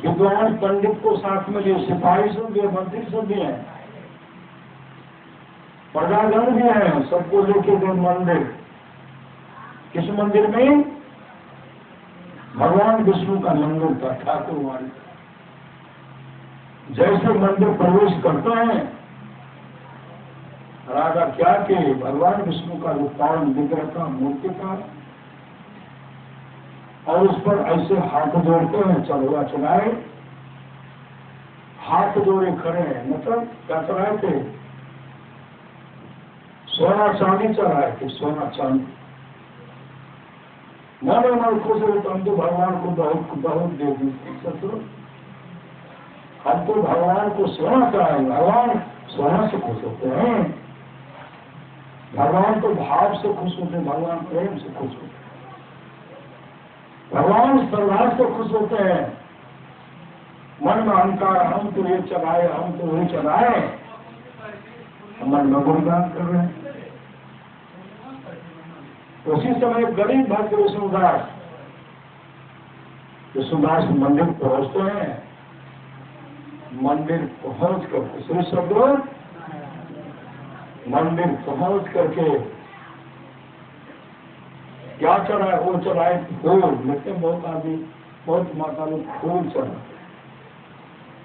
विद्वान पंडित को साथ में लिए, सिपाही सब भी, मंत्री सब भी हैं, प्रजागण भी हैं, सबको लेके गए मंदिर। किस मंदिर में? भगवान विष्णु का मंदिर था, ठाकुरवाड़ी। जैसे मंदिर प्रवेश करते हैं, राजा क्या कि भगवान विष्णु का जो पावन विग्रह का मूर्ति था, और उस पर ऐसे हाथ जोड़ते हैं, चढ़वा चढ़ाए, हाथ जोड़े खड़े हैं, मतलब क्या चढ़ाए थे? सोना चांदी चढ़ाए थे, सोना चांदी। मन खुश हो तो हम तो भगवान को बहुत दे दी, हम तो भगवान को सोना चढ़ाए, भगवान सोना से खुश होते हैं, भगवान तो भाव से खुश होते हैं, भगवान प्रेम से खुश होते हैं, भगवान श्रद्धा से खुश होते हैं। मन में अहंकार, हम तो ये चढ़ाए, हम तो वही चढ़ाए, मन में गुणगान कर रहे हैं। उसी समय गरीब भक्त विष्णुदास मंदिर पहुंचते हैं, मंदिर पहुंच करके श्री शब्द मंदिर पहुंच करके क्या चढ़ाए? वो चढ़ाए फूल। लेकिन बहुत आदमी, बहुत माता लोग फूल चढ़ाते हैं।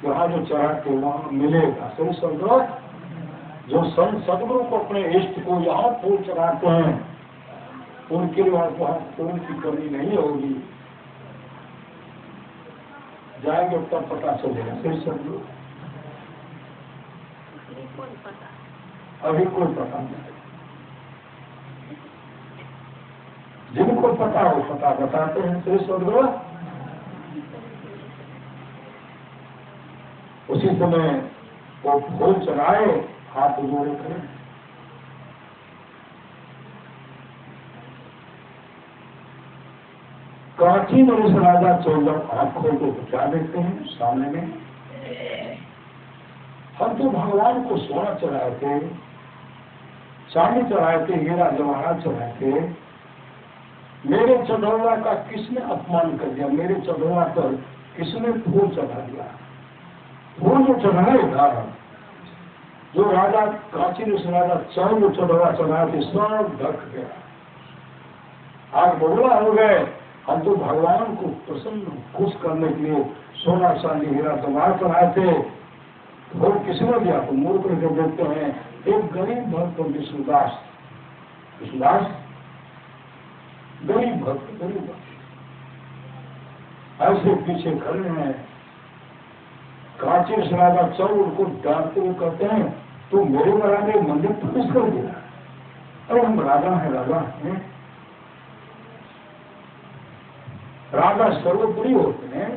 जहाँ जो चढ़ाते वहां मिलेगा। सही समझो, जो संत सदगुरु को अपने इष्ट को यहाँ फूल चढ़ाते हैं उनके लिए वहां फूल की कमी नहीं होगी। जाएंगे तब पता चलेगा। सही समझो, अभी कोई पता नहीं। जिनको पता हो पता बताते हैं। सही समझो, उसी समय वो फूल चढ़ाए, हाथ जोड़े करें। कांची नरेश राजा 14 आंखों को क्या देखते हैं सामने में? हम तो भगवान को सोना चढ़ाए थे, चांदी चढ़ाए थे, हीरा जवाहरात चढ़ाए थे। मेरे चढ़ौला का किसने अपमान कर दिया? मेरे चढ़ौला पर किसने फूल चढ़ा दिया? फूल जो चढ़ाएगा, जो राजा कांची नरेश राजा 14 चढ़ौला चढ़ाए थे सब ढक गया, आग बबूला हो गए। हम तो भगवान को प्रसन्न खुश करने के लिए सोना चांदी हीरा जवाहरात चढ़ाए थे। वो किसने दिया? तो मूर्ख को देखते हैं। एक गरीब भक्त विष्णुदास, विष्णुदास गरीब भक्त, गरीब भक्त ऐसे पीछे खड़े हैं। कांची नरेश राजा 14 को डांटते हुए कहते हैं, तू मेरे बराबर मंदिर प्रतिष्ठित कर दिया। अरे हम राजा हैं, राजा हैं। राजा सर्वोपरि होते हैं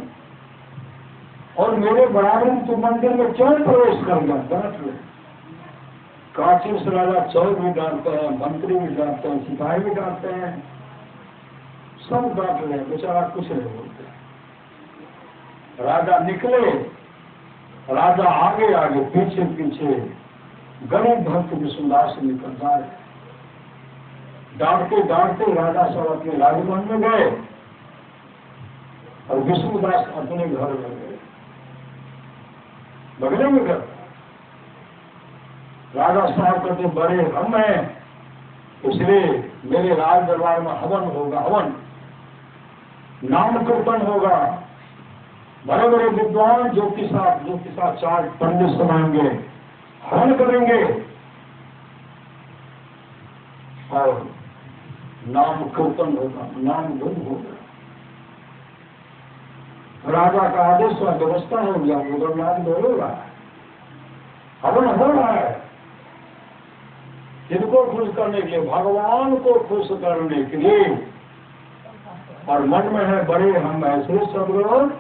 और मेरे बराबर तो मंदिर में क्यों प्रवेश कर गया? डांट रहे। कांची नरेश राजा 14 भी डांटते हैं, मंत्री भी डांटते हैं, सिपाही भी डांटते हैं, सब डांट रहे हैं। बेचारा कुछ नहीं बोलते। राजा निकले, राजा आगे आगे पीछे पीछे गरीब भक्त विष्णुदास से निकल जाए। डांटते डांटते राजा सब अपने राजभवन में गए और विष्णुदास अपने घर में गए, बगले में घर। राजा साहब कहते बड़े हम हैं, इसलिए मेरे राज दरबार में हवन होगा, हवन नाम कीर्तन होगा। बड़े बड़े विद्वान ज्योतिषाचार्य पंडित समाएंगे, हवन करेंगे और नाम कीर्तन होगा, नाम धुन होगा। राजा का आदेश और व्यवस्था हो गया, उधर नाम बोलेगा, हवन हो रहा है। किनको खुश करने के लिए? भगवान को खुश करने के लिए। और मन में है बड़े हम ऐसे सब लोग,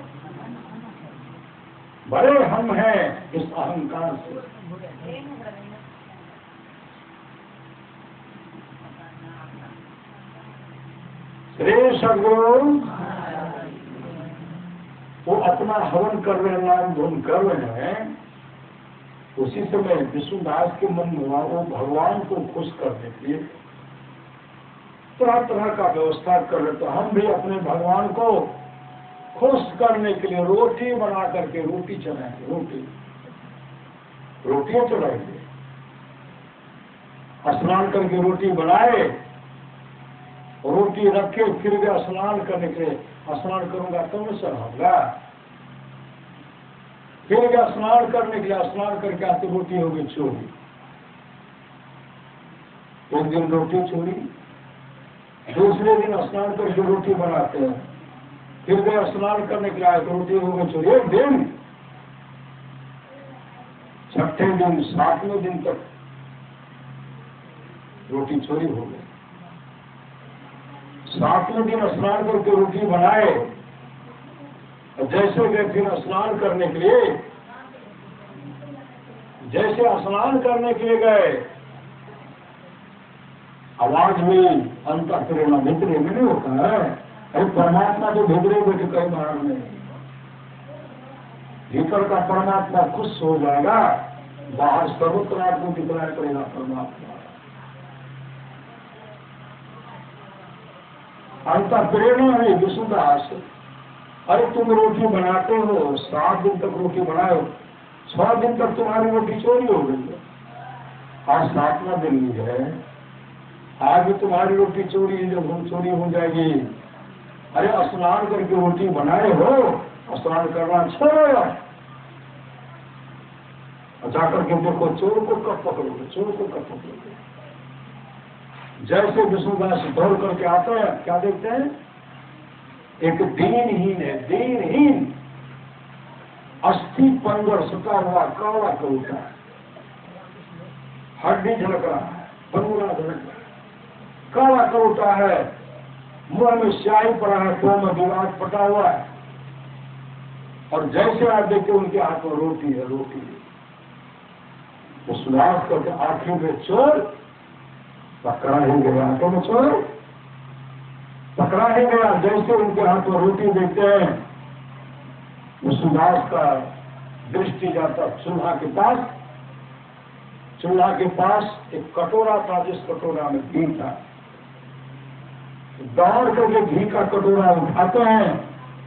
बड़े हम हैं इस अहंकार से। श्री सद्गुरु वो अपना हवन कर रहे हैं, नाम धुन कर रहे हैं। उसी समय विष्णुदास के मन में हुआ वो भगवान को खुश करने के लिए तरह तरह का व्यवस्था कर रहे। तो हम भी अपने भगवान को खुश करने के लिए रोटी बना करके रोटी चलाएंगे, रोटियां चलाएंगे। स्नान करके रोटी बनाए, रोटी रखे, फिर भी स्नान करने के लिए, स्नान करूंगा तब तो चढ़ाऊंगा। फिर भी स्नान करने के लिए, स्नान करके आते रोटी होगी चोरी। एक दिन रोटी चोरी, दूसरे दिन स्नान करके रोटी बनाते हैं, फिर भी स्नान करने के लिए आए तो रोटी होगी चोरी। एक दिन, छठे दिन, 7वें दिन तक रोटी चोरी हो गई। 7वें दिन स्नान करके रोटी बनाए, जैसे गए फिर स्नान करने के लिए, जैसे स्नान करने के लिए गए, आवाज में अंतर प्रेरणा भितरे में नहीं होता है। अरे परमात्मा तो भितरे बैठे कहीं बाहर में, भीतर का परमात्मा खुश हो जाएगा, बाहर सर्वत्र आपको दिखलाया पड़ेगा परमात्मा। अंतर प्रेरणा है विष्णुदास। अरे तुम रोटी बनाते हो, 7 दिन तक रोटी बनाओ, 6 दिन तक तुम्हारी रोटी चोरी हो गई है। आज 7वां दिन ही है, आज भी तुम्हारी रोटी चोरी है, जब हम चोरी हो जाएगी। अरे स्नान करके रोटी बनाए हो, स्नान करना छोड़ो, जाकर के देखो चोर को कब पकड़ोगे, चोर को कब पकड़ोगे। जैसे विष्णुदास दौड़ करके आते हैं, क्या देखते हैं, एक दीनहीन है, दीनहीन अस्थि पंजर सटा हुआ काला कबूतर, हड्डी झलक रहा है, पंगुरा झलक रहा है, काला कबूतर है, मुंह में स्याही पड़ा है, तो में विवाद पटा हुआ है, और जैसे आप देखते उनके हाथ में रोटी है, रोटी है। तो सुधार करके आखिर में चोर पकड़ा ही गया, तो चोर पकड़ा ही गया। जैसे उनके हाथ में रोटी देखते हैं, सुदास का दृष्टि जाता चूल्हा के पास। चूल्हा के पास एक कटोरा था, जिस कटोरा में घी था। दौड़ करके घी का कटोरा उठाते हैं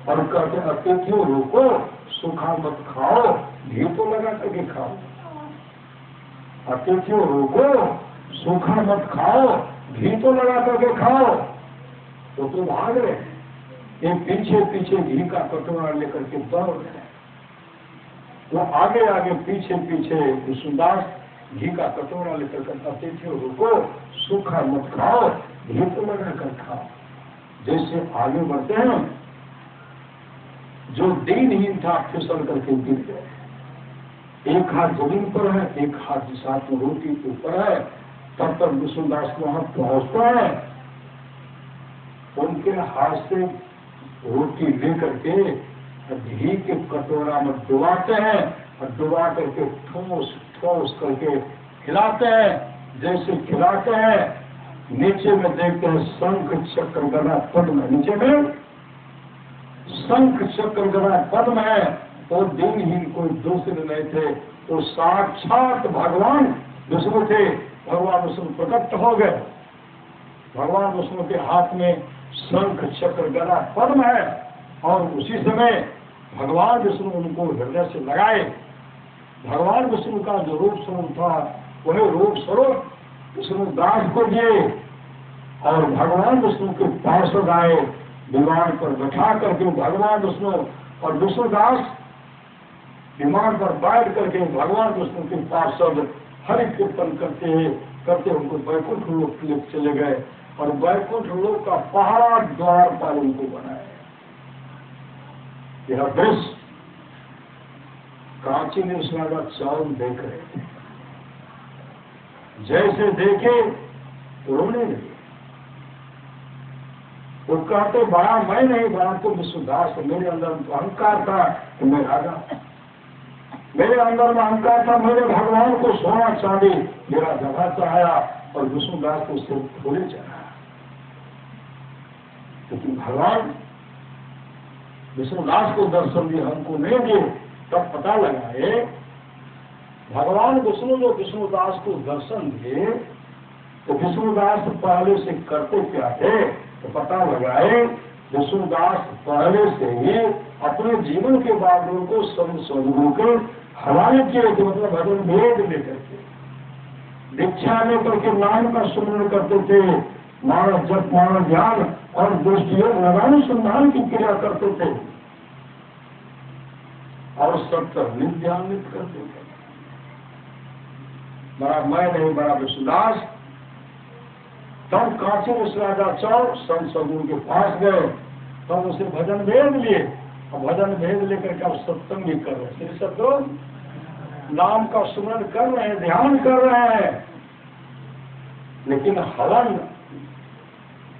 और कहते हैं, अतिथियों रोको, सूखा मत खाओ, घी तो लगा करके खाओ। अतिथियों रोको, सूखा मत खाओ, घी तो लगा करके खाओ। तो भाग रहे, ये पीछे पीछे घी का कटोरा लेकर के दौड़ रहे। वो आगे आगे पीछे पीछे विष्णुदास घी का कटोरा लेकर के, अतिथियों रुको, सूखा मत खाओ, घी तो लगा कर खाओ। जैसे आगे बढ़ते हैं, जो दीनहीन था फिसल करके गिर गए। एक हाथ जमीन पर है, एक हाथ साथ में रोटी के ऊपर है। तब तक विष्णुदास वहां पहुंचता है, उनके हाथ से रोटी लेकर के घी के कटोरा में डुबाते हैं और डुबा करके ठोस ठोस करके खिलाते हैं। जैसे खिलाते हैं, नीचे में देखते हैं शंख चक्र गदा पद्म है, नीचे में शंख चक्र गदा पद्म है। और दीनहीन कोई दूसरे नहीं थे, वो साक्षात भगवान विष्णु थे। भगवान विष्णु प्रकट हो गए। भगवान विष्णु के हाथ में शंख चक्र गदा पद्म है, और उसी समय भगवान विष्णु उनको हृदय से लगाए। भगवान विष्णु का जो रूप स्वरूप था, वह रूप स्वरूप विष्णु दास को दिए, और भगवान विष्णु के पार्षद आए, विमान पर बैठा करके भगवान विष्णु और विष्णुदास विमान पर बैठ करके भगवान विष्णु के पार्षद हरि कीर्तन करते उनको वैकुंठ लोक के लिए चले गए, और वैकुंठ लोक का पहाड़ा द्वार पर उनको बनाया। यह दृश्य कांची निर्सला चावल देख रहे थे। जैसे देखे रोने लगे। वो कहते, बड़ा मैं नहीं, बड़ा तो विष्णुदास। मेरे अंदर तो अहंकार था कि मैं राजा, मेरे अंदर में अहंकार था, मेरे भगवान को सोना चांदी मेरा जगह चाहा, और विष्णुदास को सिर्फ थोड़े चढ़ा। लेकिन भगवान विष्णुदास को दर्शन दिए, हमको नहीं दिए। तब पता लगा है, भगवान विष्णु जो विष्णुदास को दर्शन दिए, तो विष्णुदास पहले से करते क्या थे, तो पता लगा है विष्णुदास पहले से ही अपने जीवन के बादलों को सदगुरु के हवाले किए थे। मतलब भजन भेद लेकर के, दीक्षा लेकर के नाम का सुमरण करते थे, मानस जप, मानस ध्यान और दृष्टियोग लगानुसंधान की क्रिया करते थे, और सत्तर निध्यान्वित करते थे। बड़ा मैं नहीं, बड़ा विष्णुदास। तब काशी विश्वराजाचार्य संत सद्गुरु के पास गए, तब उसे भजन भेद लिए, और भजन भेद लेकर के आप सत्संग भी कर रहे हैं, श्री सद्गुरु नाम का सुमरण कर रहे हैं, ध्यान कर रहे हैं, लेकिन हवन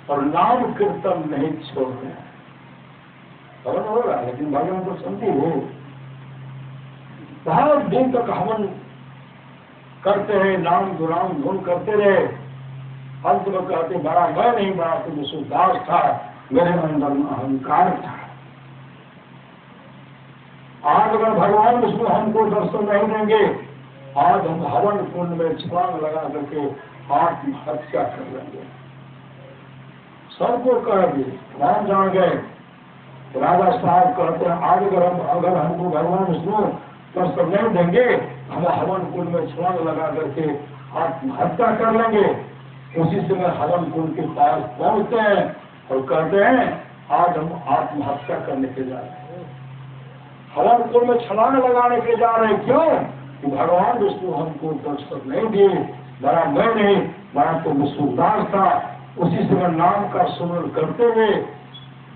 और नाम कीर्तन नहीं छोड़ रहे हैं। हवन हो रहा है, लेकिन भगवान को समझी नहीं। बहुत दिन तक हवन करते हैं, नाम गुराम धुन करते रहे। अंत में कहते, बड़ा मैं नहीं, बड़ा तो विष्णुदास था, मेरे अंदर में अहंकार था। आज अगर भगवान विष्णु हमको दर्शन नहीं देंगे, आज हम हवन कुंड में छलांग लगा करके आत्महत्या कर लेंगे। सबको कह दिए, राम जान गए। राजा साहब कहते हैं, आज अगर हमको भगवान विष्णु दर्शन नहीं देंगे, हम हवन कुंड में छलांग लगा करके आत्महत्या कर लेंगे। उसी समय हवन कुंड के पास पहुंचते हैं और कहते हैं आज हम आत्महत्या करने के जा रहे हैं, हवन कुंड में छलांग लगाने के जा रहे हैं। क्यों? कि भगवान विष्णु हमको दर्शन नहीं दिए, बड़ा मैं नहीं, बड़ा तो विष्णुदास था। उसी समय नाम का सुमरण करते हुए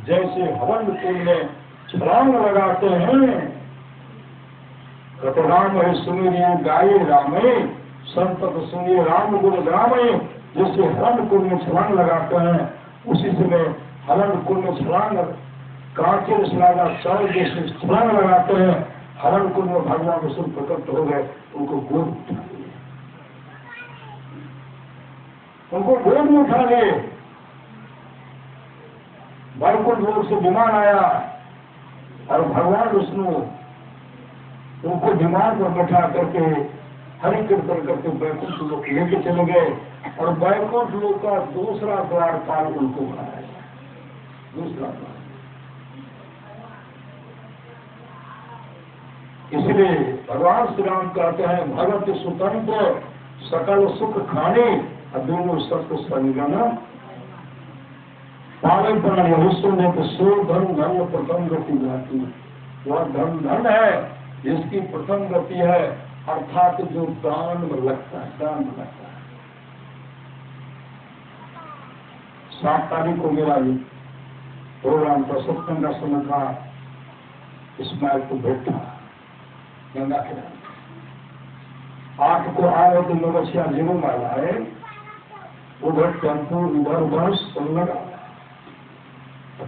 जैसे हवन कुंड में छलांग लगाते हैं, कहते राम है सुनिए गाये रामे, संतत सुनिए राम गुण ग्रामे। जैसे हवन कुंड में छलांग लगाते हैं उसी समय हवन कुंड में छलांग कांचे स्नागा चार जैसे छलांग लगाते हैं, हवन कुंड में भगवान विष्णु प्रकट हो गए, उनको गोद उठा लिए, उनको गोद में उठा लिए। वैकुंठ लोक से विमान आया और भगवान विष्णु उनको विमान पर बैठा करके हरि कीर्तन करके वैकुंठ लोक लेके चले गए और वैकुंठ लोक का दूसरा द्वारपाल उनको बनाया, दूसरा द्वार। इसलिए भगवान श्री राम कहते हैं भगत स्वतंत्र सकल सुख खाने अदूनो सत्य संगन पावे प्राण विश्व में तो सो धन धन प्रथम गति जाती। वह धन धन है जिसकी प्रथम गति है, अर्थात जो दान में लगता है, दान में लगता है। 7 तारीख को मेरा प्रोग्राम था, सत्संग का समय था, इस्माइल को भेंट था गंगा किनारे। 8 को आए तो नवसिया जीरो माल आए, उधर टेम्पो इधर बस सब लगा।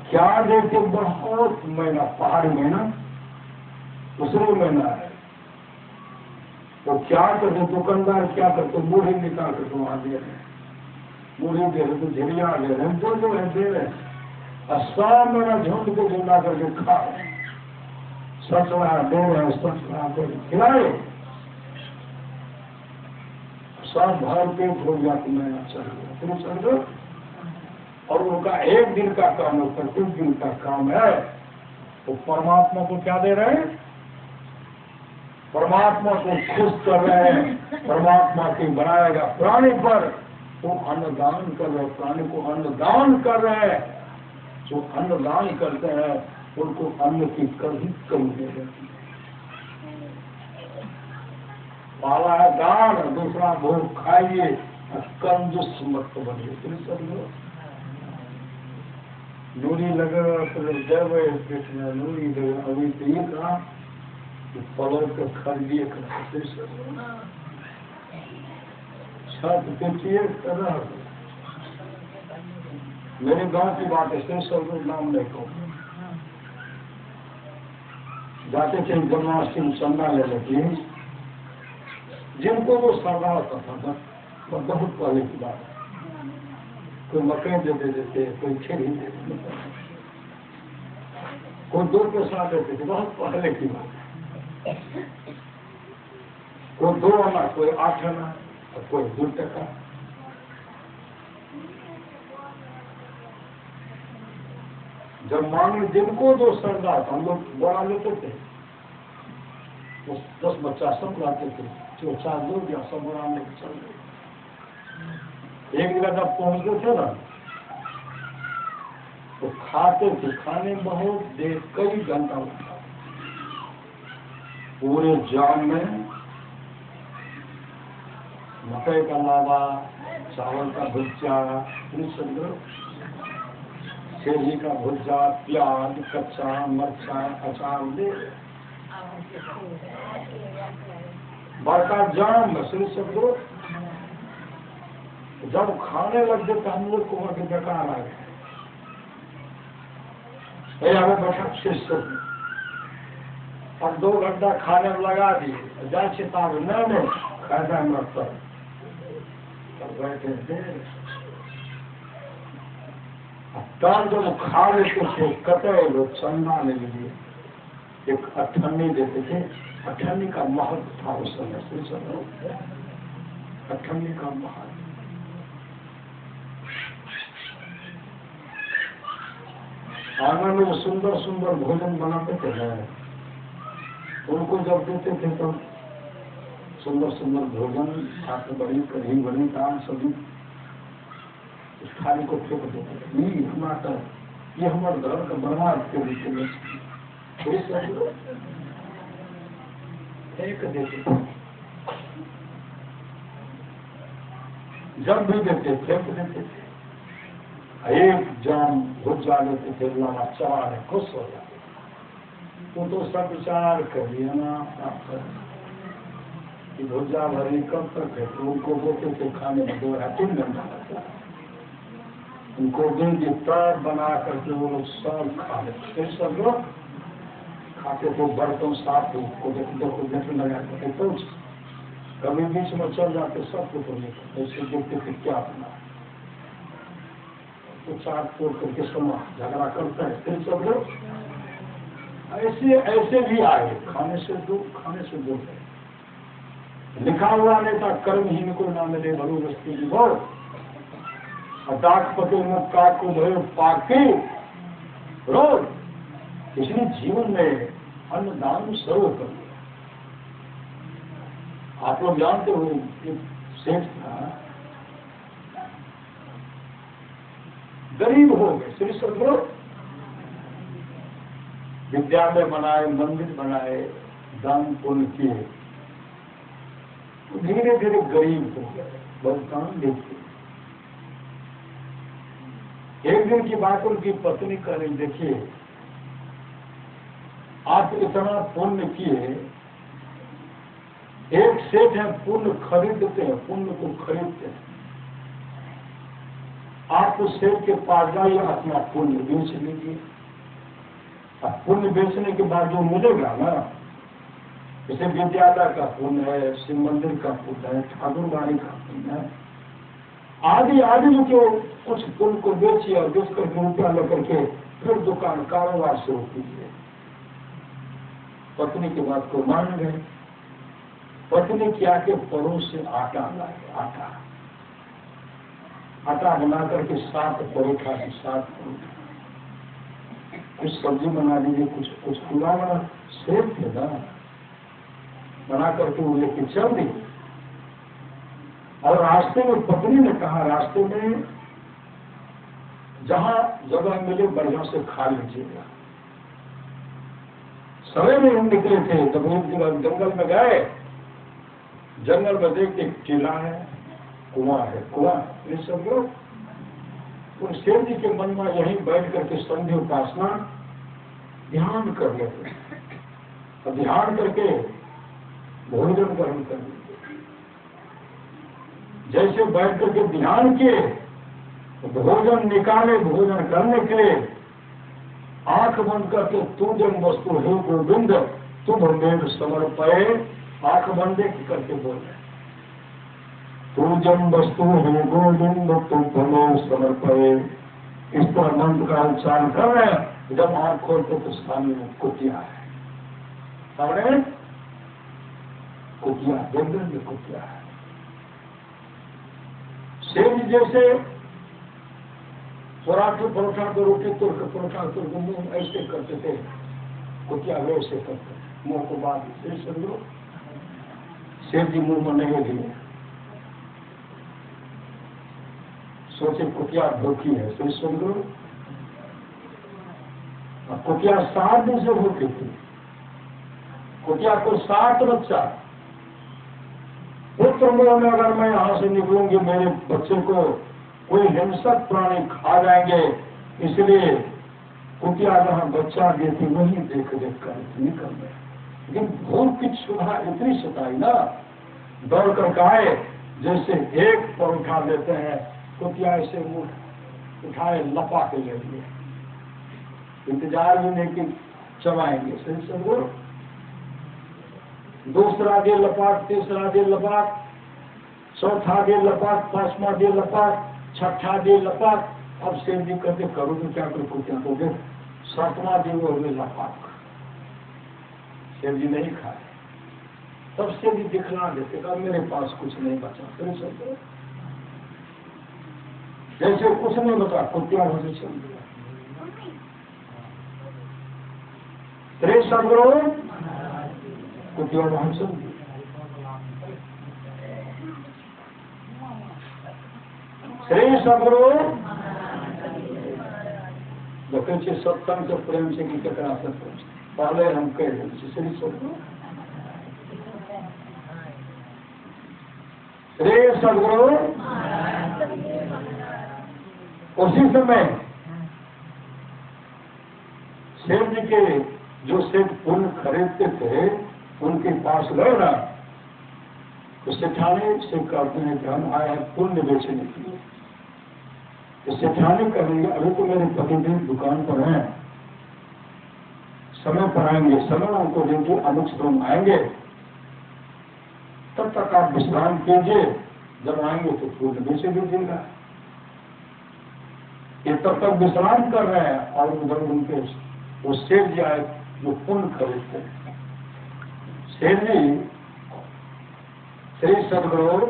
क्या देखे बहुत महीना, पहाड़ी महीना, दूसरे महीना है। तो क्या करते दुकानदार, क्या करते बूढ़ी निकाल कर वहां दे रहे, बूढ़ी दे रहे तो झिरिया दे रहे, जो है दे रहे, और 100 महीना झुंड को झुंडा करके खा रहे, सचना दे रहे, सचना दे रहे, खिलाए सब भर पेट हो गया तो मैं चल गया, फिर चल गया। और उनका एक दिन का काम है, 25 दिन का काम है। तो परमात्मा को क्या दे रहे हैं? परमात्मा को खुश कर रहे हैं, परमात्मा के बनाएगा प्राणी पर वो अन्नदान कर रहे हैं, प्राणी को अन्नदान कर रहे हैं। जो अन्नदान करते हैं उनको अन्न की कभी कमी नहीं रहती। पहला है दान, दूसरा भोग खाइए, कंजूस मत बनिए। नूरी लगे जब पेट में नूरी लगे, अभी तो ये कहा कि पलव के खरीदिए छत पेटिए तरह। मेरे गांव की बात है, सिर्फ सब नाम नहीं कहूँ। जाते थे जन्माष्टमी में चंदा ले लेती, जिनको वो सरदा होता था, बहुत पहले की बात है। कोई मकई दे देते, कोई खीर दे देते, कोई 2 पैसा देते थे, बहुत पहले की बात है। कोई 2 आना, कोई 8 आना और कोई 2 टका। जब मांगे जिनको जो सरदा था, हम लोग बड़ा लेते थे, 10 बच्चा सब लाते थे, जो 4 लोग या सब बड़ा लेके चल गए। एक जगह जब पहुंचते थे ना तो खाते थे, खाने बहुत देर, कई घंटा लगता। पूरे जाम में मकई का लावा, चावल का भुज्जा, सेजी का भुज्जा, प्याज, कच्चा मरचा, अचार दे, बड़का जाम में सिर्फ सब। जब खाने लग गए तो हम लोग को वहां के बेकार आ गए, हमें बैठा शिष्य और 2 घंटा खाने में लगा दिए, जा चिताब नहीं फायदा में रखता बैठे थे। तब जब खा लेते थे कटे लोग चंदा ले लिए, एक अठन्नी देते थे। अठन्नी का महत्व था उस समय, अठन्नी का महत्व। आंगन में सुंदर सुंदर भोजन बनाते थे, उनको जब देते थे तब सुंदर सुंदर भोजन, साथ बड़ी कढ़ी बड़ी दाल सब्जी उस थाली को फेंक देते, ये हमारा ये हमारे घर का बर्बाद के लिए फेंक देते, जब भी देते फेंक देते थे। एक जाम घुस जा लेते थे, लामा चार खुश हो जाते। तो सब विचार कर लिया ना कि भुजा भरी कब तक है, तो उनको बोलते थे खाने में 2 या 3 घंटा लगता है, उनको देंगे तब बना करके वो लोग सब खा लेते। फिर सब लोग खाते थे, बर्तन साफ को देखने लगा करते, तो कभी बीच में चल जाते सब कुछ ऐसे देखते थे क्या बना, तो चाट तोड़ करके समा झगड़ा करता है। फिर सब लोग ऐसे भी आए, खाने से दूर है। लिखा हुआ नहीं था कर्महीन को ना मिले भरू वस्तु की वो, डाक पते मुख का को भयो पाके रोज। इसलिए जीवन में अन्नदान सर्व कर दिया। आप लोग जानते हो एक सेठ था, गरीब हो गए, श्री सदगुरु विद्यालय बनाए, मंदिर बनाए, दान पुण्य किए, धीरे धीरे गरीब हो गए, बहुत काम देखते। एक दिन की बात उनकी पत्नी कह रही, देखिए आप इतना पुण्य किए, एक सेठ है पुण्य खरीदते हैं, पुण्य को खरीदते हैं, आप उस सेठ के पास जाइए, अपना पुण्य बेच लीजिए। अब पुण्य बेचने के बाद जो मिलेगा ना, जैसे विद्यालय का पुण्य है, शिव मंदिर का पुण्य है, ठाकुरबाड़ी का पुण्य है, आदि आदि जो कुछ पुण्य को बेचिए और बेच करके रुपया लेकर के फिर दुकान कारोबार शुरू कीजिए। पत्नी की बात को मान गए। पत्नी क्या के पड़ोस से आटा लाए, आटा बना करके 7 परोठा की 7 परोठा, कुछ सब्जी बना लीजिए, कुछ पूरा बना, सेब थे ना, बना करके वो लेके चल दी। और रास्ते में पत्नी ने कहा, रास्ते में जहां जगह मिले बढ़िया से खा लीजिएगा। सवेरे हम निकले थे, जब हम जंगल में गए, जंगल में देखते टीला है, कुआं है, ये सब लोग उन शेर जी के मन में यहीं बैठ करके संध्या उपासना ध्यान कर लेते, और ध्यान करके भोजन ग्रहण कर लेते। जैसे बैठ करके ध्यान किए, तो भोजन निकाले, भोजन करने के लिए आंख बंद करके तू जन वस्तु हे गोविंद तुम मेर समर्पये, आंख बंद करके बोले, तू जन वस्तु हे गोविंद तुम मेर समर्पये। इस पर मंत्र का उच्चारण कर रहे हैं। जब आंख खोलते तो सामने में कुतिया है, सामने कुतिया, जंगल में कुतिया है। शेर जैसे परोठा को रोटी तोड़ कर परोठा तोड़ कर मुंह ऐसे करते थे, कुतिया वैसे करते, मुंह को बात से समझो। शेर जी मुंह में नहीं दिए, सोचे कुतिया धोखी है, फिर समझो। कुतिया 7 दिन से भूखी थी, कुतिया को 7 बच्चा, पुत्र में अगर मैं यहां से निकलूंगी मेरे बच्चे को कोई हिंसक प्राणी खा जाएंगे, इसलिए कुतिया जहां बच्चा देती वहीं देख कर निकल गए। लेकिन भूख की क्षुधा इतनी सताई ना, दौड़ कर आए, जैसे एक परोठा देते हैं, कुतिया ऐसे मुंह उठाए लपा के ले लिए, इंतजार भी नहीं कि चबाएंगे, सही समझो। दूसरा दे लपाट, तीसरा दे लपाट, चौथा दे लपाट, 5वां दे लपाट, 6ठा दे लपाट। अब शेर जी कहते करो तो क्या करो, कुतिया को दे, 7वां दिन वो लपाट। शेर जी नहीं खाए, तब शेर जी दिखला देते, अब मेरे पास कुछ नहीं बचा, फिर सब जैसे कुछ नहीं बचा, कुतिया वहां से चल गया। सदगुरु कुतिया वहां चल गया। श्री सदगुरु देखिए सत्संग से प्रेम से की करा सकते पहले हम कह रहे श्री सदगुरु श्री सदगुरु। उसी समय सेठ जी के जो सेठ पुण्य खरीदते थे उनके पास गए ना तो सेठानी से कहते हैं कि हम आए हैं पुण्य बेचने के लिए। तो सेठानी कहेंगे अभी तो मेरे पतिदेव दुकान पर हैं, समय पर आएंगे, समय उनको देंगे, अमुक समय आएंगे, तब तक आप विश्राम कीजिए, जब आएंगे तो पुण्य बेचे दीजिएगा। ये तब तक विश्राम कर रहे हैं और उधर उनके वो सेठ जी आए जो पुण्य खरीदते हैं। सेठ जी श्री सदगुरु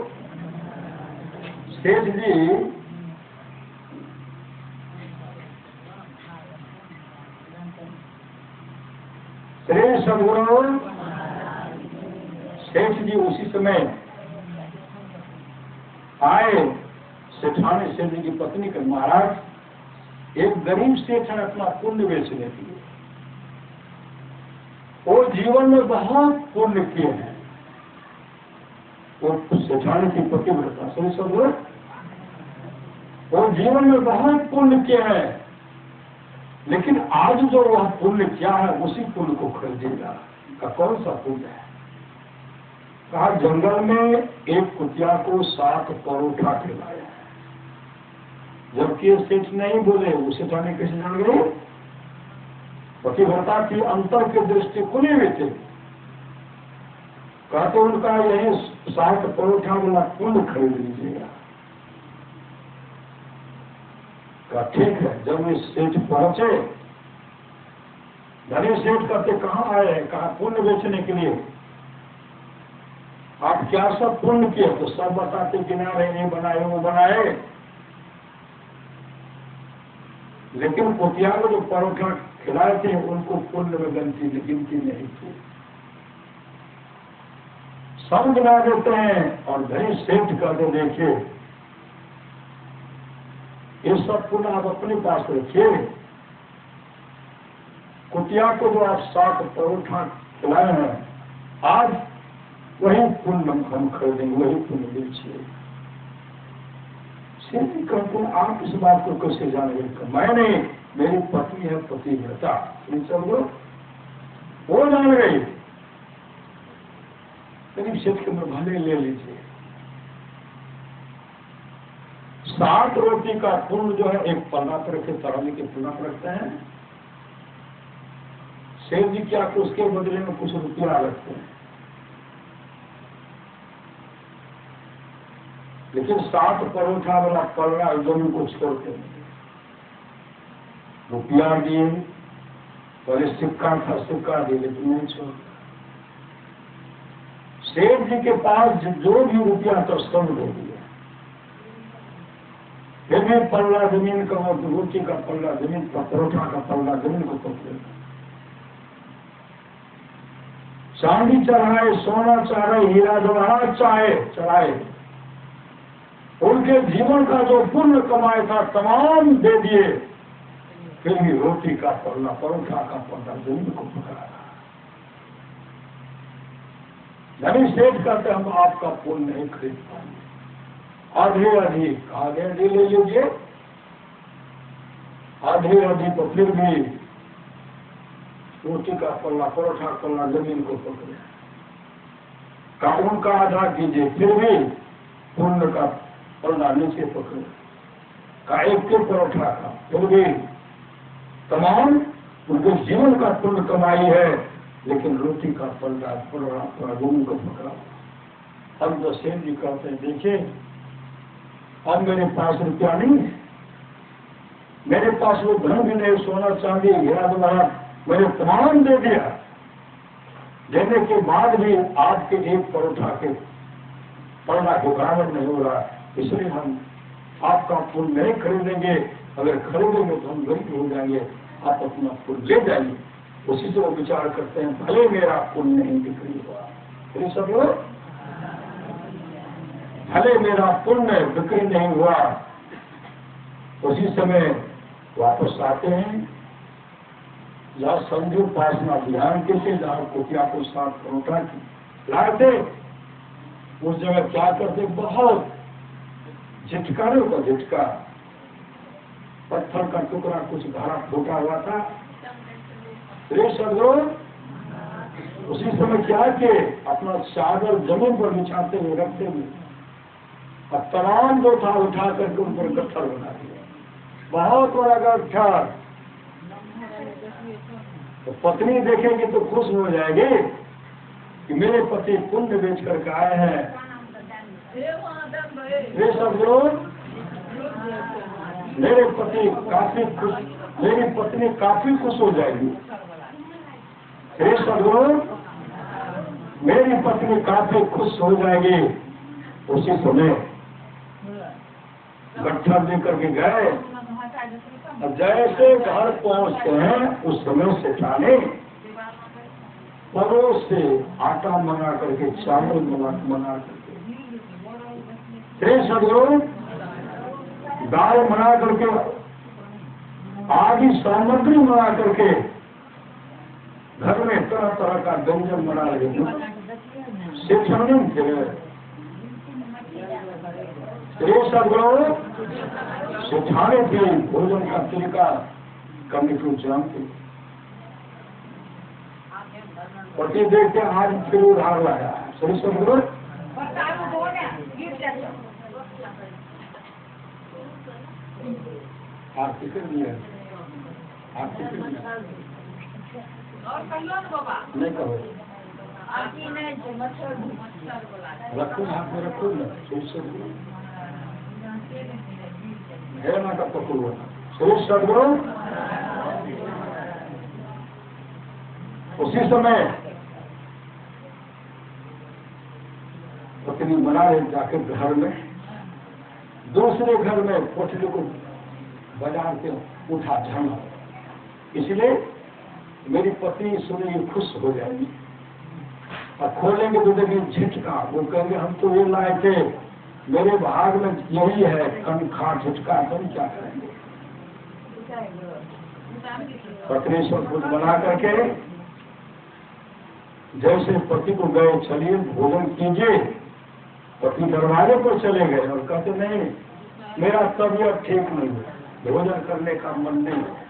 सेठ जी श्री सदगुरु सेठ जी उसी समय आए। सेठानी सेठ जी की पत्नी के महाराज एक गरीब सेठ है अपना पुण्य बेचने के लिए, वो जीवन में बहुत पुण्य किए हैं। वो सेठानी की पति व्रता श्री सदगुरु वो जीवन में बहुत पुण्य किए हैं, लेकिन आज जो वह पुण्य क्या है उसी पुण्य को खरीदेगा का कौन सा पुण्य है? कहा जंगल में एक कुतिया को 7 परोठा खिलाया, जबकि सेठ नहीं बोले, उसे जाने कैसे जान गए? पतिव्रता की अंतर की दृष्टि खुली हुई थी। कहते उनका यही 7 परोठा वाला पुण्य खरीद लीजिएगा। कहा ठीक है। जब वे सेठ पहुंचे, धनी सेठ कहते कहाँ आए हैं? कहा पुण्य बेचने के लिए। आप क्या सब पुण्य किए? तो सब बताते किनारे ये बनाए वो बनाए, लेकिन कुतिया को जो परोठा खिलाए थे उनको पुण्य में गिनती नहीं थी। सब गिना देते हैं और धनी सेठ कहते देखिए ये सब पुण्य आप अपने पास रखिए, कुतिया को जो आप 7 परोठा खिलाए हैं आज वही पुण्य हम खरीदेंगे, वही पुण्य बेचिए। सेठ जी कहते हैं आप इस बात को कैसे जानेंगे? मैं नहीं, मेरी पत्नी है पतिव्रता, सब वो जान गई। गरीब सेठ के भले ले लीजिए। 7 रोटी का पुण्य जो है एक पन्ना पर रखे, तराजू के पन्ना पर रखते हैं। सेठ जी क्या कि उसके बदले में कुछ रुपया रखते हैं, लेकिन 7 परोठा वाला पन्ना जमीन को छोड़ते नहीं। रुपया दिए, पहले सिक्का था, सिक्का दिए, लेकिन नहीं छोड़। सेठ जी के पास जो भी रुपया था सब दे दिया, फिर भी पल्ला जमीन का, रोटी का पल्ला जमीन का, परोठा का पल्ला जमीन को पकड़े। चांदी चढ़ाए, सोना चढ़ाए, हीरा जवाहरात चढ़ाए, उनके जीवन का जो पुण्य कमाया था तमाम दे दिए, फिर भी रोटी का पल्ला, परोठा का पल्ला जमीन को पकड़ा। धनी सेठ कहते हम आपका पुण्य नहीं खरीद पाएंगे, आधे ले लीजिए, आधे तो फिर भी रोटी का पल्ला, परोठा का पल्ला जमीन को पकड़े। का उनका आधा कीजिए, फिर भी पुण्य का पल्ला नीचे पकड़े। का एक के परोठा का, फिर भी तमाम उनके जीवन का पुण्य कमाई है, लेकिन रोटी का पल्ला, परोठा जमीन को पकड़ा। अब जो सेठ जी कहते हैं देखिए अब मेरे पास रुपया नहीं है, मेरे पास वो धन भी नहीं, सोना चांदी हीरा जवाहरात मैंने तमाम दे दिया, देने के बाद भी आपके एक परोठा के पल्ला को बराबर नहीं हो रहा, इसलिए हम आपका पुण्य नहीं खरीदेंगे। अगर खरीदेंगे तो हम गरीब हो जाएंगे, आप अपना पुण्य ले जाइए। उसी से वो विचार करते हैं भले मेरा पुण्य नहीं बिक्री हुआ, फिर सब लोग भले मेरा पुण्य बिक्री नहीं हुआ, उसी समय वापस आते हैं जहाँ संधि उपासना अभियान के थे, जहाँ कुटिया को साथ परोठा लाए थे, उस जगह क्या करते, बहुत झटकाने का झटका, पत्थर का टुकड़ा कुछ धारा फूटा हुआ था। रे सदगुरु उसी समय क्या कि अपना चादर जमीन पर बिछाते हुए रखते हुए और तमाम जो था उठा करके उन पर गट्ठर बना दिया, बहुत बड़ा गट्ठर। तो पत्नी देखेंगे तो खुश हो जाएगी कि मेरे पति पुण्य बेच करके आए हैं। वे सदगुरु मेरे पति काफी खुश, मेरी पत्नी काफी खुश हो जाएगी। हे सदगुरु मेरी पत्नी काफी खुश हो जाएगी। उसी समय गट्ठर लेकर के गए, जैसे घर पहुंचते हैं उस समय से ठाने परोस से आटा मंगा करके, चावल मंगा करके, हे सदगुरु दाल बना करके, आदि सामग्री बना करके घर में तरह तरह का व्यंजन बना रहे शिक्षण थे। सदगुरु सिखाने थे भोजन का तरीका करने को जानते। पति देखते आज फिर उधार लाया। श्री सदगुरु आप फिक्र नहीं है, आप फिक्र नहीं करो, रखो हाथ में रखो ना, है ना का पकड़ो। श्री सदगुरु उसी समय पत्नी बना रहे जाकर घर में, दूसरे घर में पोटली को बाजार के उठा झरना, इसलिए मेरी पत्नी सुनेगी खुश हो जाएगी। और खोलेंगे तो देखिए झटका, वो कहेंगे हम तो ये लाए थे, मेरे भाग में यही है, कन खा झटका, हम क्या करेंगे। पत्नी सब कुछ बना करके जैसे पति को गए चलिए भोजन कीजिए, पति दरवाजे पर चले गए और कहते नहीं मेरा तबीयत ठीक नहीं है, भोजन करने का मन नहीं है।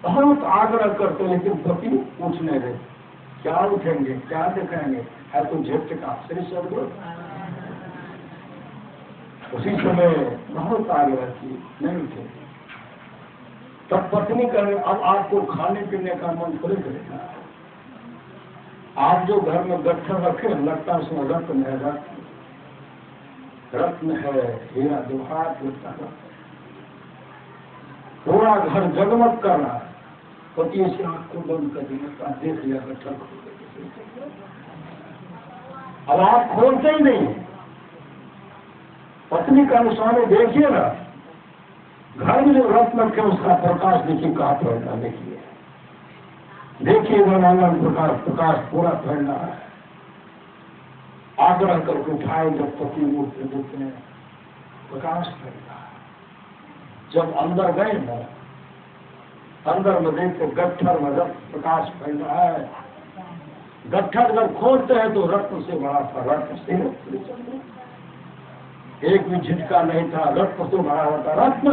बहुत आग्रह करते लेकिन पति उठ नहीं रहे। क्या उठेंगे, क्या दिखाएंगे, है तो झटका। श्री सदगुरु उसी समय बहुत आग्रह की, नहीं उठे। तब पत्नी कहे अब आपको खाने पीने का मन थोड़े करेगा, आप जो घर में गट्ठर रखे लगता है उसमें रत्न है, रत्न है, हीरा दुहात लगता है, पूरा घर जगमग कर रहा है। पति से आंख को बंद कर दिया, देख लिया गट्ठर खोल, अब आप खोलते ही नहीं। पत्नी का अनुसार देखिए ना, घर में जो रत्न रखे उसका प्रकाश देखिए कहाँ फैलना, देखिए देखिए आंगन प्रकाश पूरा फैल रहा है। आग्रह करके उठाए जब पति मूर्ति देखते हैं प्रकाश फैल रहा है। जब अंदर गए ना, अंदर में देखते गट्ठर में रत्न प्रकाश फैल रहा है। गट्ठर अगर खोलते हैं तो रत्न से बड़ा था, रत्न से एक भी झटका नहीं था, रत्न से भरा हुआ था, रत्न।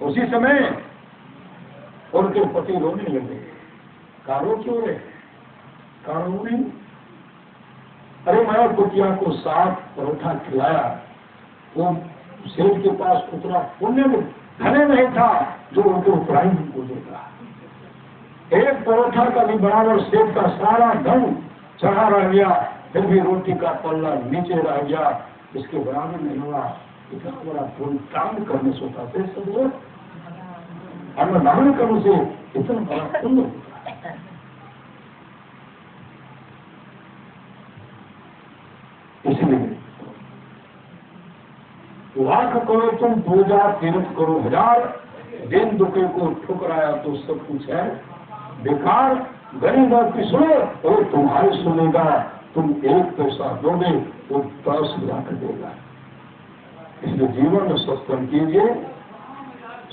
उसी समय उनके पति रोने लगे, कारो क्यों रे, कारो नहीं। अरे मैं कुटिया को साथ परोठा खिलाया, वो सेठ के पास उतना पुण्य में धने नहीं था जो उनको उतराई को देगा। एक परोठा का भी बराबर सेठ का सारा धन चढ़ा रह गया, फिर भी रोटी का पल्ला नीचे रह गया, इसके बराबर नहीं हुआ। इतना बड़ा पुण्य काम करने से होता है सब, अन्नदान करने से इतना बड़ा पुण्य। इसलिए लाख करो तुम पूजा तीर्थ करो हजार, दिन दुखे को ठुकराया तो सब कुछ है बेकार। गरीब की सुनो और तुम्हारी सुनेगा, तुम एक पैसा दोगे वो 10 लाख देगा। इसलिए जीवन में सत्संग कीजिए।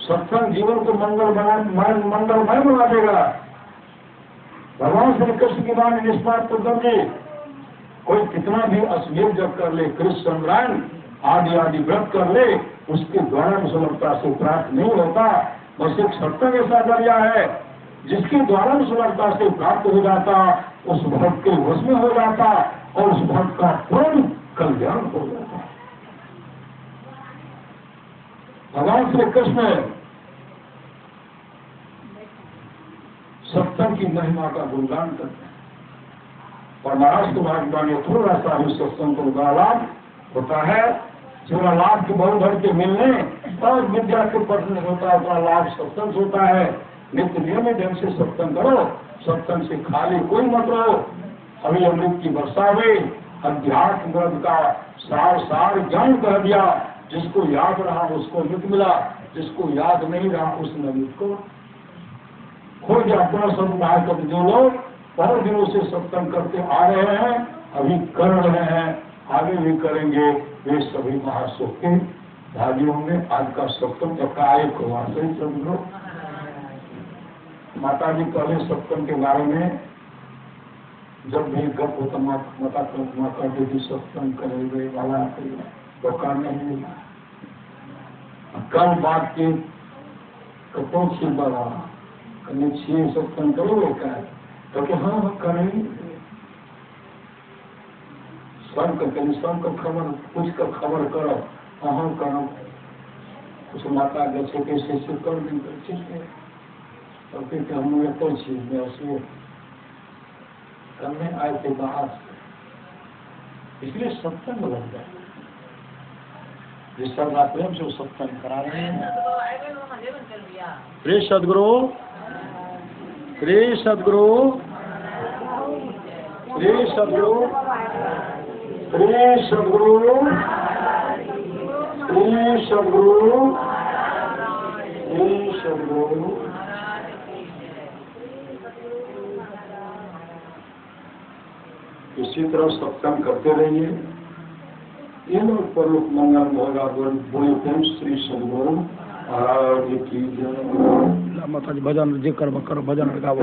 सत्संग जीवन को मंगलमय बना देगा। भगवान श्री कृष्ण की वाणी निष्पात तो समझिए, कोई कितना भी अश्लील जब कर ले, कृष्ण संग्राम आदि आदि व्रत कर ले, उसके द्वारा सुलभता से प्राप्त नहीं होता। बस एक सत्संग ऐसा जरिया है जिसके द्वारा सुलभता से प्राप्त हो जाता, उस भक्त के वश में हो जाता और उस भक्त का पूर्ण कल्याण हो जाता। भगवान श्री कृष्ण सत्संग की महिमा का गुणगान करते हैं और महाराज के महात्मा ने थोड़ा सा ही सत्संग को बड़ा लाभ होता है। जितना लाभ के बहु भर के मिलने और विद्या के पठन होता है, उतना लाभ सत्संग होता है। नित्य नियमित ढंग से सत्संग करो, सत्संग से खाली कोई मत रहो। अभी अमृत की वर्षा हुई, अध्यात्म ग्रंथ का सार ज्ञान कह दिया। जिसको याद रहा उसको अमृत मिला, जिसको याद नहीं रहा उसने अमृत को खो गया। अपना समुदाय कर जो लोग बहुत दिनों से सत्संग करते आ रहे हैं, अभी कर रहे हैं, आगे भी करेंगे, वे सभी महासुख के भागी होंगे। आज का सत्संग एकाएक हुआ, सही समझो। माता जी पहले सत्संग के बारे में जब भी गप होता माता जी सत्संग करेंगे वाला तो काम नहीं मिला। कल बात की कपोल से बड़ा कहीं छे सत्संग करोगे क्या? तो कि हाँ करेंगे। सब का खबर कुछ का खबर करो, अहाँ करो कुछ माता गच्छे कैसे से कर देंगे, ठीक है। और फिर हम लोग तो चीज में ऐसे करने आए थे बाहर से, इसलिए सत्संग लग जाए। जिस तरह प्रेम से सत्संग करा रहे हैं। प्रिय सदगुरु, प्रिय सदगुरु, प्रिय सदगुरु, प्रिय सदगुरु, प्रिय सदगुरु, प्रिय सदगुरु। इसी तरह सत्संग करते रहिए। ये लोग परलोक मंगल होगा। बोले प्रेम श्री सदगुरु महाराज की जय। माता जी भजन जे कर भजन गाओ।